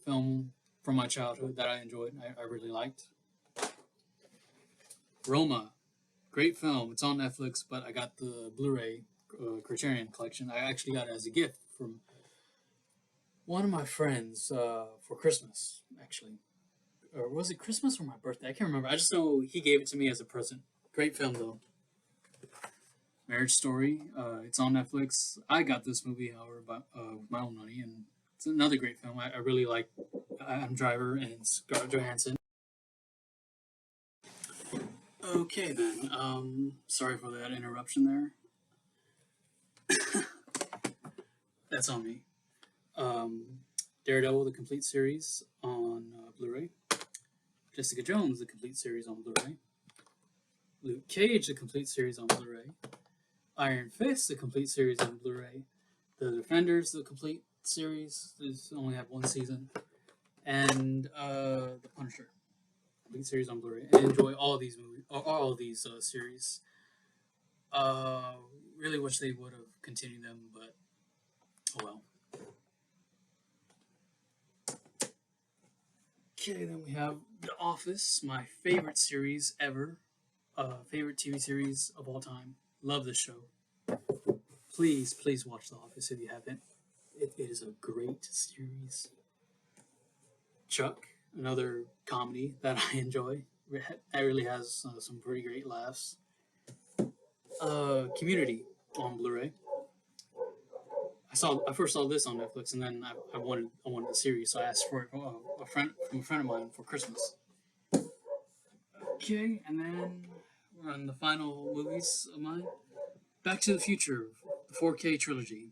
film from my childhood that I enjoyed, I really liked. Roma, great film. It's on Netflix, but I got the Blu Ray Criterion collection. I actually got it as a gift from one of my friends for Christmas, actually. Or was it Christmas or my birthday? I can't remember. I just know he gave it to me as a present. Great film, though. Marriage Story. It's on Netflix. I got this movie, however, with my own money, and it's another great film. I really like Adam Driver and Scarlett Johansson. Okay, then. Sorry for that interruption there. That's on me. Daredevil, the complete series on Blu-ray. Jessica Jones, the complete series on Blu-ray. Luke Cage, the complete series on Blu-ray. Iron Fist, the complete series on Blu-ray. The Defenders, the complete series. They only have 1 season. And The Punisher complete series on Blu Ray and enjoy all these movies, all these series. Uh, really wish they would have continued them, but oh well. Okay, then we have The Office, my favorite series ever, favorite TV series of all time. Love this show. Please, please watch The Office if you haven't. It is a great series. Chuck, another comedy that I enjoy. That really has some pretty great laughs. Community on Blu-ray. I first saw this on Netflix, and then I wanted the series, so I asked for it from a friend of mine for Christmas. Okay, and then we're on the final movies of mine. Back to the Future, the 4K trilogy.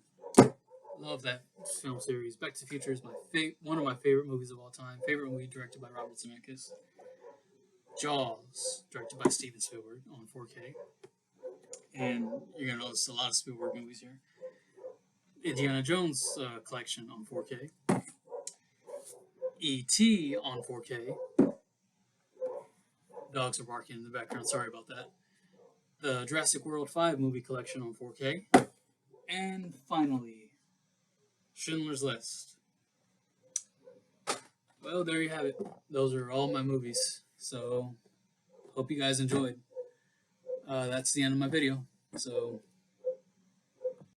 Love that film series. Back to the Future is one of my favorite movies of all time. Favorite movie directed by Robert Zemeckis. Jaws, directed by Steven Spielberg on 4K. And you're gonna notice a lot of Spielberg movies here. Indiana Jones collection on 4K. E.T. on 4K. Dogs are barking in the background. Sorry about that. The Jurassic World 5 movie collection on 4K. And finally, Schindler's List. Well, there you have it. Those are all my movies. So, hope you guys enjoyed. That's the end of my video. So,